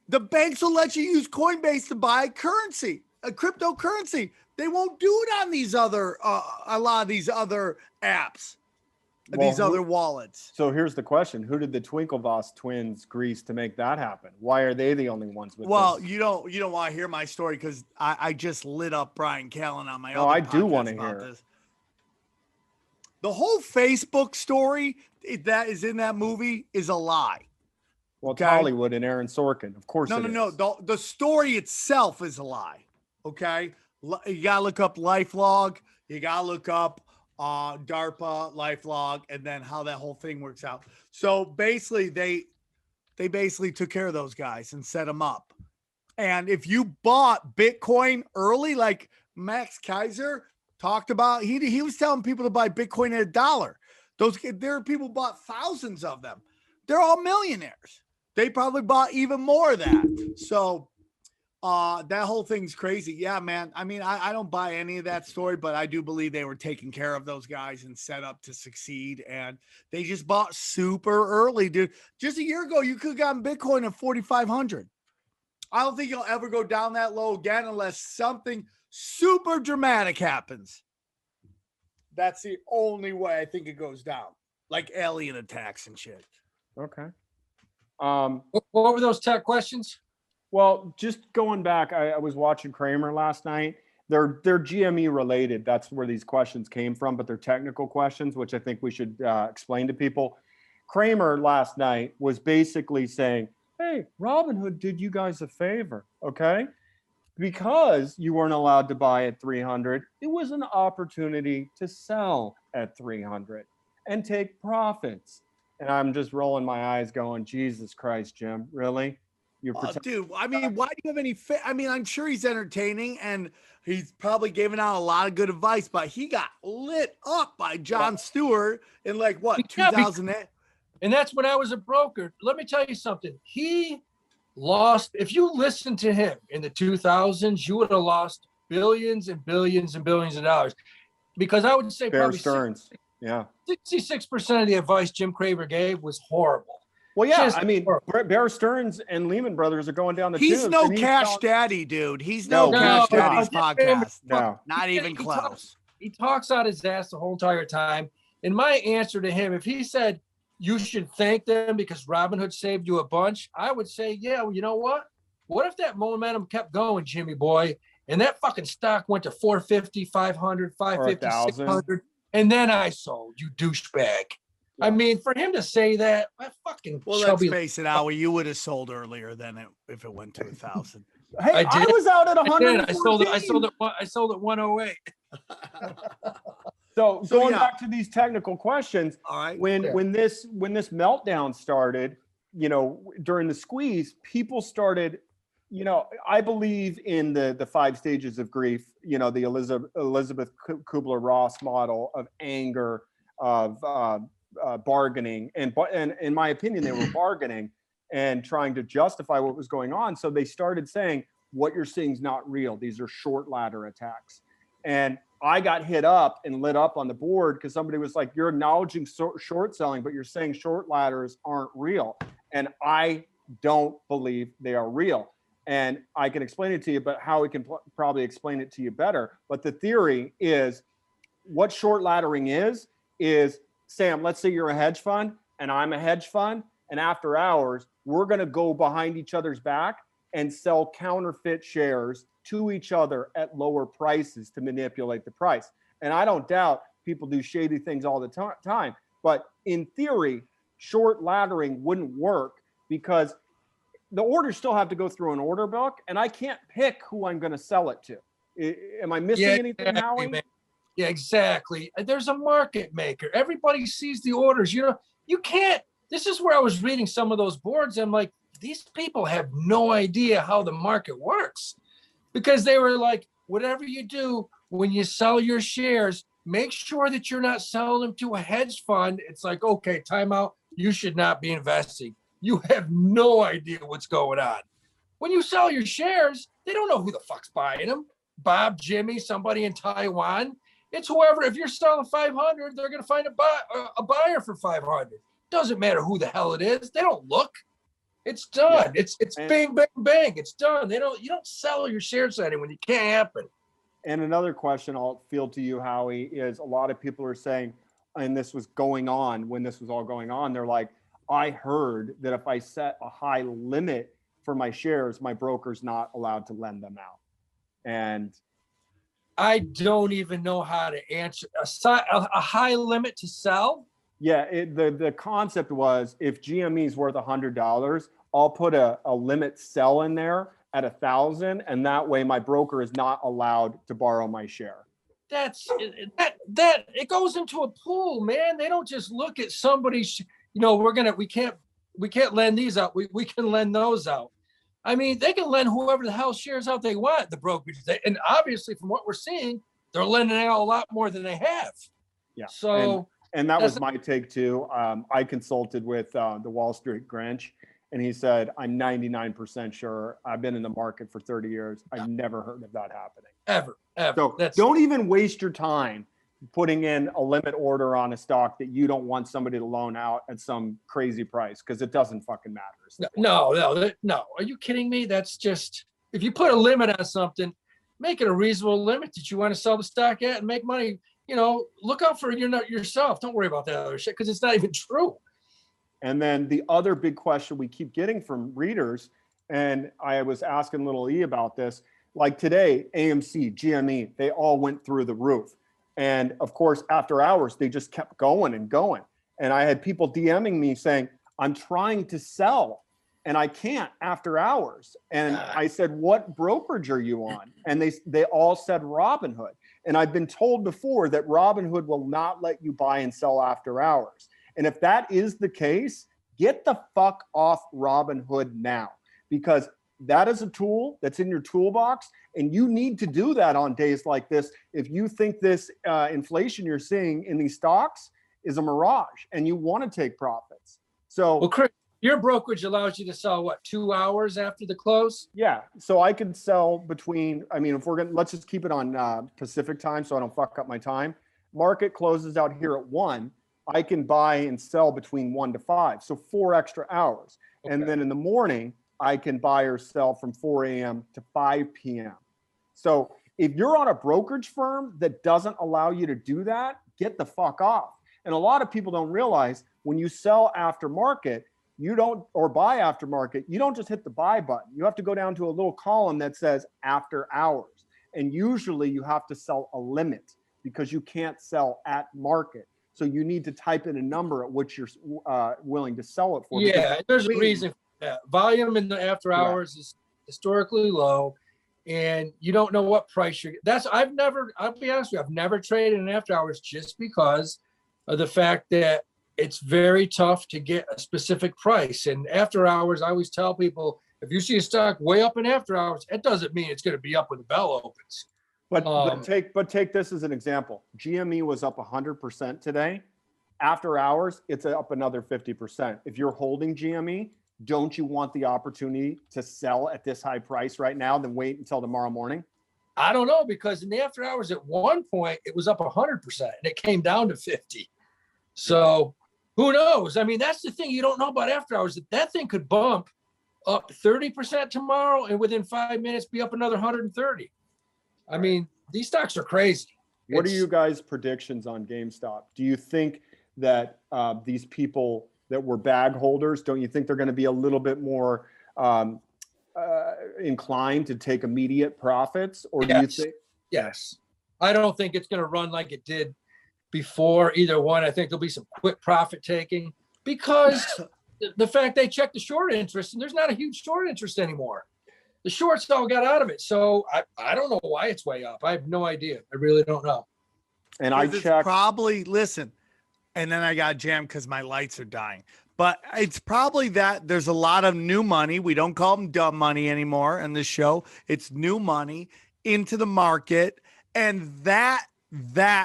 Speaker 3: the banks will let you use Coinbase to buy currency, a cryptocurrency. They won't do it on these other, a lot of these other apps, these other wallets.
Speaker 4: So here's the question: who did the Twinklevoss twins grease to make that happen? Why are they the only ones with
Speaker 3: Well,
Speaker 4: this?
Speaker 3: you don't want to hear my story, because I just lit up Brian Callen on my
Speaker 4: No,
Speaker 3: other
Speaker 4: I do
Speaker 3: podcast
Speaker 4: wanna
Speaker 3: about
Speaker 4: hear.
Speaker 3: this. The whole Facebook story that is in that movie is a lie.
Speaker 4: Well, it's
Speaker 3: okay.
Speaker 4: Hollywood and Aaron Sorkin, of course.
Speaker 3: No. The story itself is a lie. Okay. You gotta look up LifeLog. You gotta look up DARPA LifeLog, and then how that whole thing works out. So basically, they basically took care of those guys and set them up. And if you bought Bitcoin early, like Max Kaiser talked about, he was telling people to buy Bitcoin at $1. There are people who bought thousands of them. They're all millionaires. They probably bought even more of that. So that whole thing's crazy. Yeah, man. I mean, I don't buy any of that story, but I do believe they were taking care of those guys and set up to succeed. And they just bought super early, dude. Just a year ago, you could have gotten Bitcoin at 4,500. I don't think you'll ever go down that low again unless something super dramatic happens. That's the only way I think it goes down, like alien attacks and shit.
Speaker 4: Okay.
Speaker 6: what were those tech questions?
Speaker 4: Well, just going back, I was watching Kramer last night. They're GME related. That's where these questions came from, but they're technical questions, which I think we should explain to people. Kramer last night was basically saying, hey, Robinhood did you guys a favor, okay? Because you weren't allowed to buy at 300, it was an opportunity to sell at 300 and take profits. And I'm just rolling my eyes going, Jesus Christ, Jim, really? You're
Speaker 3: Dude, I mean, why do you have any I mean, I'm sure he's entertaining and he's probably giving out a lot of good advice, but he got lit up by Jon Stewart in like what,
Speaker 6: Yeah,
Speaker 3: 2008?
Speaker 6: And that's when I was a broker. Let me tell you something. He lost, if you listened to him in the 2000s, you would have lost billions and billions and billions of dollars. Because I would say
Speaker 4: Bear
Speaker 6: probably
Speaker 4: Stearns. Yeah.
Speaker 6: 66% of the advice Jim Craver gave was horrible.
Speaker 4: Well, yeah,
Speaker 6: Just
Speaker 4: I mean,
Speaker 6: horrible.
Speaker 4: Bear Stearns and Lehman Brothers are going down the
Speaker 3: He's
Speaker 4: tubes.
Speaker 3: no Cash Daddy, dude. He's
Speaker 4: No,
Speaker 3: no Cash
Speaker 4: no,
Speaker 3: Daddy's
Speaker 6: no.
Speaker 3: podcast.
Speaker 6: Fuck,
Speaker 3: Not even
Speaker 6: he talks-
Speaker 3: close.
Speaker 6: He talks out his ass the whole entire time. And my answer to him, if he said you should thank them because Robinhood saved you a bunch, I would say, yeah, well, you know what? What if that momentum kept going, Jimmy boy, and that fucking stock went to 450, 500, 550,
Speaker 4: 1,000.
Speaker 6: 600, and then I sold, you douchebag. I mean, for him to say that, I fucking
Speaker 3: Well, let's
Speaker 6: chubby.
Speaker 3: face it, Howie, you would have sold earlier than if it went to 1,000.
Speaker 4: Hey,
Speaker 6: I
Speaker 4: I
Speaker 6: did.
Speaker 4: was out at
Speaker 6: I did.
Speaker 4: 114.
Speaker 6: I sold at 108.
Speaker 4: So
Speaker 3: So,
Speaker 4: going
Speaker 3: yeah.
Speaker 4: back to these technical questions,
Speaker 3: All right.
Speaker 4: when this meltdown started, during the squeeze, people started, I believe in the 5 stages of grief, the Elizabeth Kubler-Ross model of anger, of bargaining, and in my opinion, they were bargaining and trying to justify what was going on. So they started saying, what you're seeing is not real. These are short ladder attacks. And I got hit up and lit up on the board because somebody was like, you're acknowledging short selling, but you're saying short ladders aren't real. And I don't believe they are real. And I can explain it to you, but Howie can probably explain it to you better. But the theory is what short laddering is, Sam, let's say you're a hedge fund and I'm a hedge fund. And after hours, we're going to go behind each other's back and sell counterfeit shares to each other at lower prices to manipulate the price. And I don't doubt people do shady things all the time. But in theory, short laddering wouldn't work because the orders still have to go through an order book, and I can't pick who I'm going to sell it to. Am I missing anything, Howie?
Speaker 6: Man. Yeah, exactly. There's a market maker. Everybody sees the orders. You can't. This is where I was reading some of those boards. I'm like, these people have no idea how the market works, because they were like, whatever you do when you sell your shares, make sure that you're not selling them to a hedge fund. It's like, okay, time out. You should not be investing. You have no idea what's going on. When you sell your shares, they don't know who the fuck's buying them. Bob, Jimmy, somebody in Taiwan. It's whoever. If you're selling 500, they're going to find a buyer for 500. Doesn't matter who the hell it is. They don't look. It's done.
Speaker 4: Yeah.
Speaker 6: It's bang, bang, bang. It's done. You don't sell your shares to anyone. It can't happen.
Speaker 4: And another question I'll field to you, Howie, is a lot of people are saying, and this was going on when this was all going on, they're like, I heard that if I set a high limit for my shares, my broker's not allowed to lend them out. And
Speaker 6: I don't even know how to answer a high limit to sell.
Speaker 4: yeah, the concept was if GME is worth $100, I'll put a limit sell in there at 1,000, and that way my broker is not allowed to borrow my share.
Speaker 6: That it goes into a pool, man. They don't just look at somebody's, we can't lend these out. We can lend those out. I mean, they can lend whoever the hell shares out they want, the brokerage. And obviously from what we're seeing, they're lending out a lot more than they have.
Speaker 4: Yeah.
Speaker 6: So
Speaker 4: and that was my take too. I consulted with the Wall Street Grinch, and he said, I'm 99% sure. I've been in the market for 30 years. I've never heard of that happening.
Speaker 6: Ever.
Speaker 4: So don't even waste your time putting in a limit order on a stock that you don't want somebody to loan out at some crazy price, because it doesn't fucking matter.
Speaker 6: No. Are you kidding me? That's just, if you put a limit on something, make it a reasonable limit that you want to sell the stock at and make money. Look out for yourself. Don't worry about that other shit, because it's not even true.
Speaker 4: And then the other big question we keep getting from readers, and I was asking Lil E about this, like today, AMC, GME, they all went through the roof. And of course, after hours, they just kept going and going. And I had people DMing me saying, I'm trying to sell and I can't after hours. And I said, what brokerage are you on? And they all said Robinhood. And I've been told before that Robinhood will not let you buy and sell after hours. And if that is the case, get the fuck off Robinhood now, because that is a tool that's in your toolbox, and you need to do that on days like this. If you think this inflation you're seeing in these stocks is a mirage and you want to take profits. So,
Speaker 6: well, Chris, your brokerage allows you to sell 2 hours after the close?
Speaker 4: Yeah. So I could sell between, if we're going to, let's just keep it on Pacific time so I don't fuck up my time. Market closes out here at 1. I can buy and sell between 1 to 5. So 4 extra hours. Okay. And then in the morning, I can buy or sell from 4 a.m. to 5 p.m. So If you're on a brokerage firm that doesn't allow you to do that, get the fuck off. And a lot of people don't realize when you sell aftermarket, you don't, or buy aftermarket, you don't just hit the buy button. You have to go down to a little column that says after hours. And usually you have to sell a limit because you can't sell at market. So you need to type in a number at which you're willing to sell it for.
Speaker 6: Yeah, there's a reason for that. Volume in the after hours is historically low, and you don't know what price you're. I'll be honest with you, I've never traded in after hours just because of the fact that it's very tough to get a specific price. And after hours, I always tell people, if you see a stock way up in after hours, it doesn't mean it's going to be up when the bell opens.
Speaker 4: But take this as an example. GME was up 100% today. After hours, it's up another 50%. If you're holding GME, don't you want the opportunity to sell at this high price right now, then wait until tomorrow morning?
Speaker 6: I don't know, because in the after hours at one point it was up 100% and it came down to 50. So who knows? I mean, that's the thing you don't know about after hours. That thing could bump up 30% tomorrow and within 5 minutes be up another 130. I mean, these stocks are crazy.
Speaker 4: What are you guys' predictions on GameStop? Do you think that these people that were bag holders, don't you think they're going to be a little bit more inclined to take immediate profits? Or do you think?
Speaker 6: Yes. I don't think it's going to run like it did before either one. I think there'll be some quick profit taking because the fact they checked the short interest and there's not a huge short interest anymore. The shorts all got out of it. So I don't know why it's way up. I have no idea. I really don't know.
Speaker 4: And I checked.
Speaker 3: Probably, listen, and then I got jammed because my lights are dying. But it's probably that there's a lot of new money. We don't call them dumb money anymore in this show. It's new money into the market. And that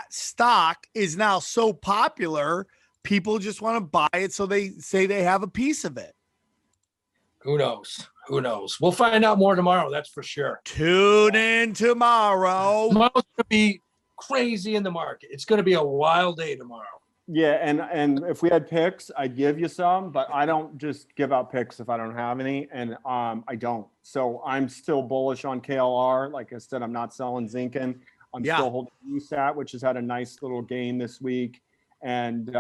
Speaker 3: stock is now so popular, people just want to buy it. So they say they have a piece of it.
Speaker 6: Who knows? Who knows? We'll find out more tomorrow. That's for sure.
Speaker 3: Tune in tomorrow.
Speaker 6: Tomorrow's going to be crazy in the market. It's going to be a wild day tomorrow.
Speaker 4: Yeah, and if we had picks, I'd give you some, but I don't just give out picks if I don't have any, and I don't. So I'm still bullish on KLR. Like I said, I'm not selling Zinka. I'm still holding USAT, which has had a nice little gain this week. And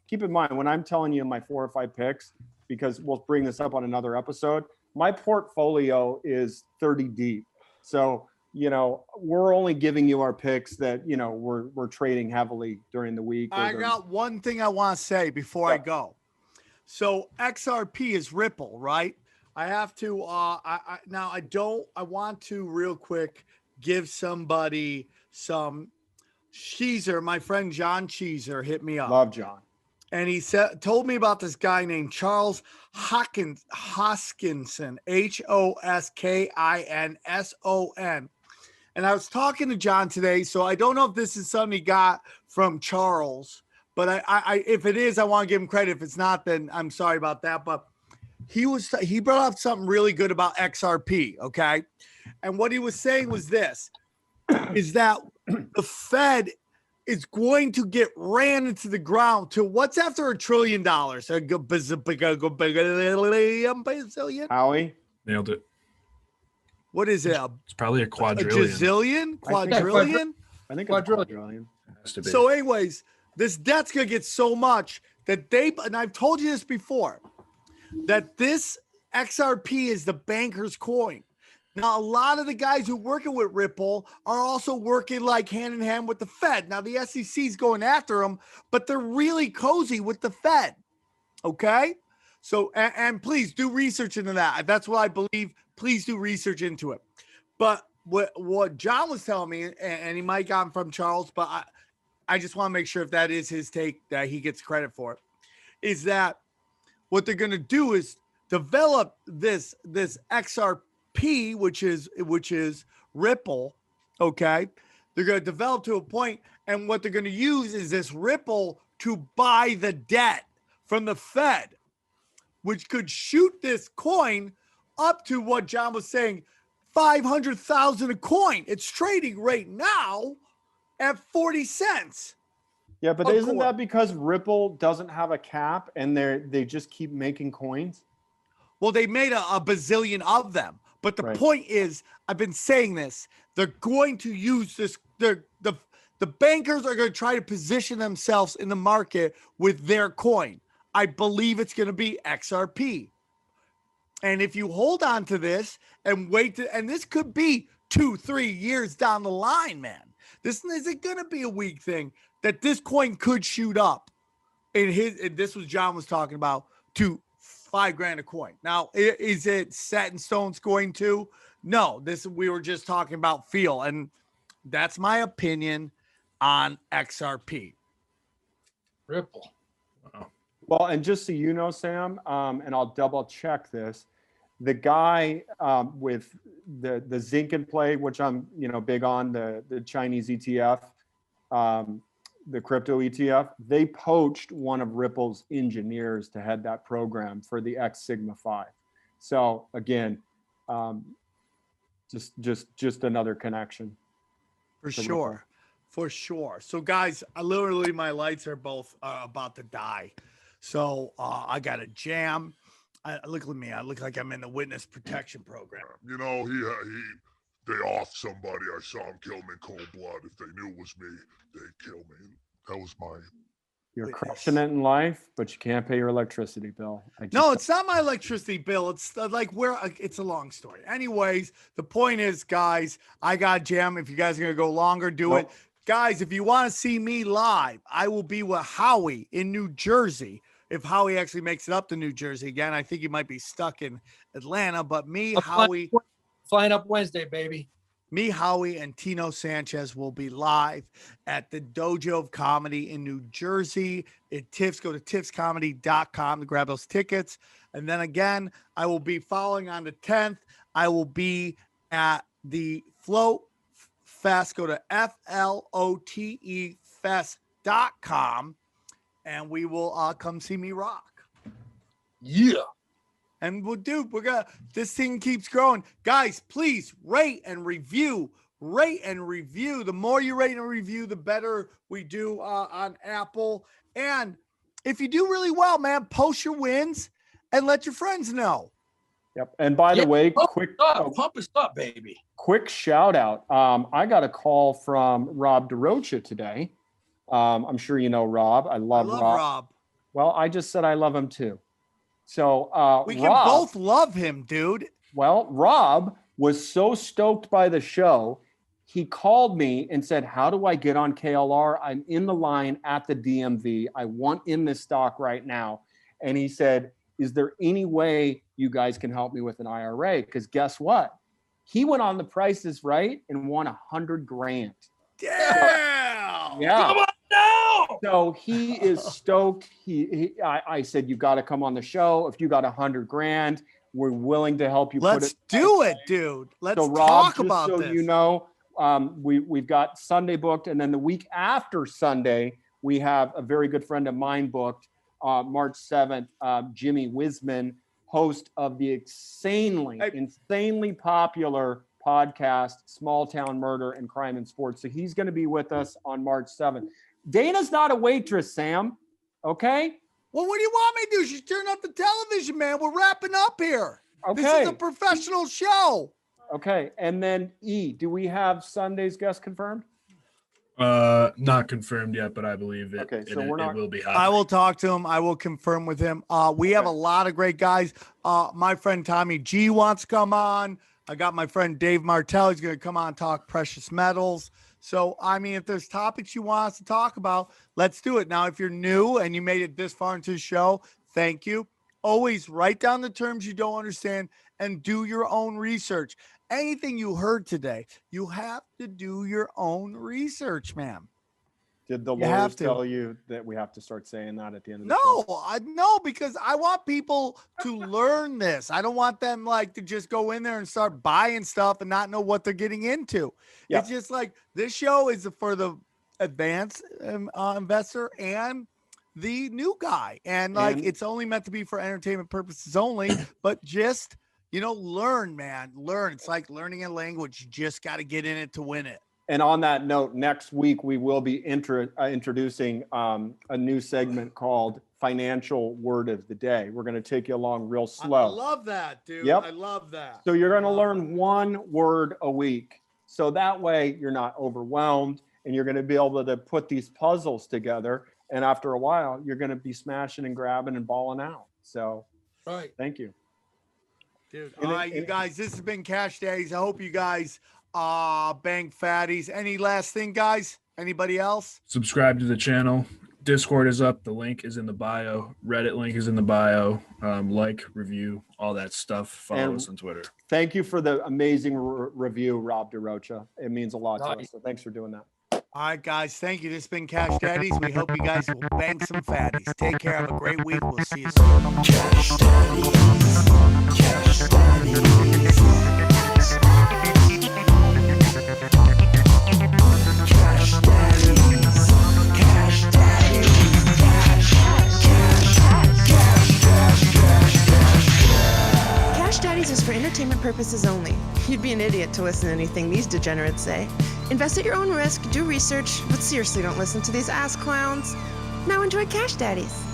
Speaker 4: keep in mind, when I'm telling you my 4 or 5 picks, because we'll bring this up on another episode, my portfolio is 30 deep. So, we're only giving you our picks that, we're trading heavily during the week.
Speaker 3: I got one thing I want to say before I go. So XRP is Ripple, right? I have to, I want to real quick give somebody some Cheeser. My friend John Cheeser hit me up.
Speaker 4: Love John.
Speaker 3: And he told me about this guy named Charles Hoskinson, Hoskinson. And I was talking to John today, so I don't know if this is something he got from Charles, but I if it is, I want to give him credit. If it's not, then I'm sorry about that. But he brought up something really good about XRP, okay? And what he was saying was this, is that the Fed is going to get ran into the ground to what's after $1 trillion?
Speaker 4: Howie?
Speaker 5: Nailed it.
Speaker 3: What is it?
Speaker 5: It's probably a
Speaker 3: A
Speaker 5: quadrillion.
Speaker 3: gazillion? Quadrillion?
Speaker 4: I think
Speaker 6: Quadrillion.
Speaker 5: Has to be.
Speaker 3: So anyways, this debt's going to get so much that and I've told you this before, that this XRP is the banker's coin. Now, a lot of the guys who are working with Ripple are also working like hand in hand with the Fed. Now, the SEC is going after them, but they're really cozy with the Fed. Okay? So, and please do research into that. That's what I believe. Please do research into it. But what John was telling me, and he might have gotten from Charles, but I just want to make sure if that is his take that he gets credit for it, is that what they're going to do is develop this XRP, which is Ripple, okay? They're going to develop to a point, and what they're going to use is this Ripple to buy the debt from the Fed, which could shoot this coin up to what John was saying, 500,000 a coin. It's trading right now at 40 cents.
Speaker 4: Yeah, but
Speaker 3: a
Speaker 4: isn't
Speaker 3: coin.
Speaker 4: that because Ripple doesn't have a cap and they just keep making coins?
Speaker 3: Well, they made a bazillion of them, But the
Speaker 4: Right.
Speaker 3: point is, I've been saying this. They're going to use this. The bankers are going to try to position themselves in the market with their coin. I believe it's going to be XRP. And if you hold on to this and and this could be 2-3 years down the line, man. This isn't going to be a weak thing that this coin could shoot up. This was John was talking about to $5,000 a coin. Now, is it set in stone it's going to? No, we were just talking about feel. And that's my opinion on XRP.
Speaker 6: Ripple.
Speaker 4: Well, and just so you know, Sam, and I'll double check this, the guy with the Zinka play, which I'm big on, the Chinese ETF, the crypto ETF, they poached one of Ripple's engineers to head that program for the X Sigma 5. So again, just another connection.
Speaker 3: For sure. For sure. So guys, literally my lights are both about to die. So I got a jam. Look at me. I look like I'm in the witness protection program.
Speaker 8: You know, they off somebody. I saw him kill him in cold blood. If they knew it was me, they'd kill me. That was my.
Speaker 4: You're
Speaker 3: Witness.
Speaker 4: crushing it in life, but you can't pay your electricity bill.
Speaker 3: No, it's not my electricity bill. It's like it's a long story. Anyways, the point is, guys, I got jam. If you guys are going to go longer, do it. Guys, if you want to see me live, I will be with Howie in New Jersey. If Howie actually makes it up to New Jersey again, I think he might be stuck in Atlanta. But me, Howie,
Speaker 6: flying up Wednesday, baby.
Speaker 3: Me, Howie, and Tino Sanchez will be live at the Dojo of Comedy in New Jersey. At Tiff's, go to tiffscomedy.com to grab those tickets. And then again, I will be following on the 10th. I will be at the Float Fest. Go to FLOTEfest.com and we will come see me rock.
Speaker 6: Yeah.
Speaker 3: And this thing keeps growing. Guys, please rate and review. Rate and review. The more you rate and review, the better we do on Apple. And if you do really well, man, post your wins and let your friends know.
Speaker 4: Yep. And by the way,
Speaker 6: pump us up, baby.
Speaker 4: Quick shout out. I got a call from Rob DeRocha today. I'm sure you know Rob. I love Rob. Well, I just said I love him too. So
Speaker 3: we can both love him, dude.
Speaker 4: Well, Rob was so stoked by the show. He called me and said, how do I get on KLR? I'm in the line at the DMV. I want in this stock right now. And he said, is there any way you guys can help me with an IRA? Because guess what? He went on The Price is Right and won $100,000.
Speaker 3: Damn!
Speaker 4: Yeah.
Speaker 6: Come on now!
Speaker 4: So he is stoked. I said, you got to come on the show. If you got $100,000, we're willing to help you.
Speaker 3: Let's do it, dude. Let's
Speaker 4: so Rob,
Speaker 3: talk about
Speaker 4: so
Speaker 3: this.
Speaker 4: You know, we've got Sunday booked, and then the week after Sunday, we have a very good friend of mine booked, March 7th, Jimmy Wisman, host of the insanely popular podcast, Small Town Murder and Crime and Sports. So he's going to be with us on March 7th. Dana's not a waitress, Sam. Okay?
Speaker 3: Well, what do you want me to do? She's turning up the television, man. We're wrapping up here.
Speaker 4: Okay.
Speaker 3: This is a professional show.
Speaker 4: Okay. And then E, do we have Sunday's guest confirmed?
Speaker 5: Not confirmed yet, but I believe it.
Speaker 4: Okay, so
Speaker 5: it will be happening.
Speaker 3: I will talk to him. I will confirm with him. We have a lot of great guys. My friend Tommy G wants to come on. I got my friend Dave Martell. He's going to come on and talk precious metals. So, I mean, if there's topics you want us to talk about, let's do it. Now, if you're new and you made it this far into the show, thank you. Always write down the terms you don't understand and do your own research. Anything you heard today, you have to do your own research, man.
Speaker 4: Did the lawyers tell you that we have to start saying that at the end of the show?
Speaker 3: No, because I want people to learn this. I don't want them to just go in there and start buying stuff and not know what they're getting into. Yeah. It's just like this show is for the advanced investor and the new guy. And it's only meant to be for entertainment purposes only, but just, learn, man. Learn. It's like learning a language. You just got to get in it to win it.
Speaker 4: And on that note, next week we will be introducing a new segment called Financial Word of the Day. We're going to take you along real
Speaker 3: I
Speaker 4: slow.
Speaker 3: love that, dude.
Speaker 4: Yep.
Speaker 3: I love that.
Speaker 4: So you're going to learn one word a week. So that way you're not overwhelmed and you're going to be able to put these puzzles together. And after a while, you're going to be smashing and grabbing and balling out. So
Speaker 6: Right.
Speaker 4: thank you.
Speaker 3: Dude.
Speaker 4: And
Speaker 3: All
Speaker 4: it-
Speaker 3: right, you
Speaker 4: and-
Speaker 3: guys, this has been Cash Daddies. I hope you guys bank fatties. Any last thing, guys? Anybody else?
Speaker 5: Subscribe to the channel. Discord is up. The link is in the bio. Reddit link is in the bio. Like, review, all that stuff. Follow
Speaker 4: And-
Speaker 5: us on Twitter.
Speaker 4: Thank you for the amazing review, Rob DeRocha. It means a lot to
Speaker 6: Nice.
Speaker 4: us. So thanks for doing that.
Speaker 3: All right, guys. Thank you. This has been Cash Daddies. We hope you guys will bank some fatties. Take care. Have a great week. We'll see you soon.
Speaker 1: Cash Daddies. Cash Daddies. Cash Daddies. Cash Daddies.
Speaker 2: Cash Daddies is for entertainment purposes only. You'd be an idiot to listen to anything these degenerates say. Invest at your own risk, do research, but seriously don't listen to these ass clowns. Now enjoy Cash Daddies.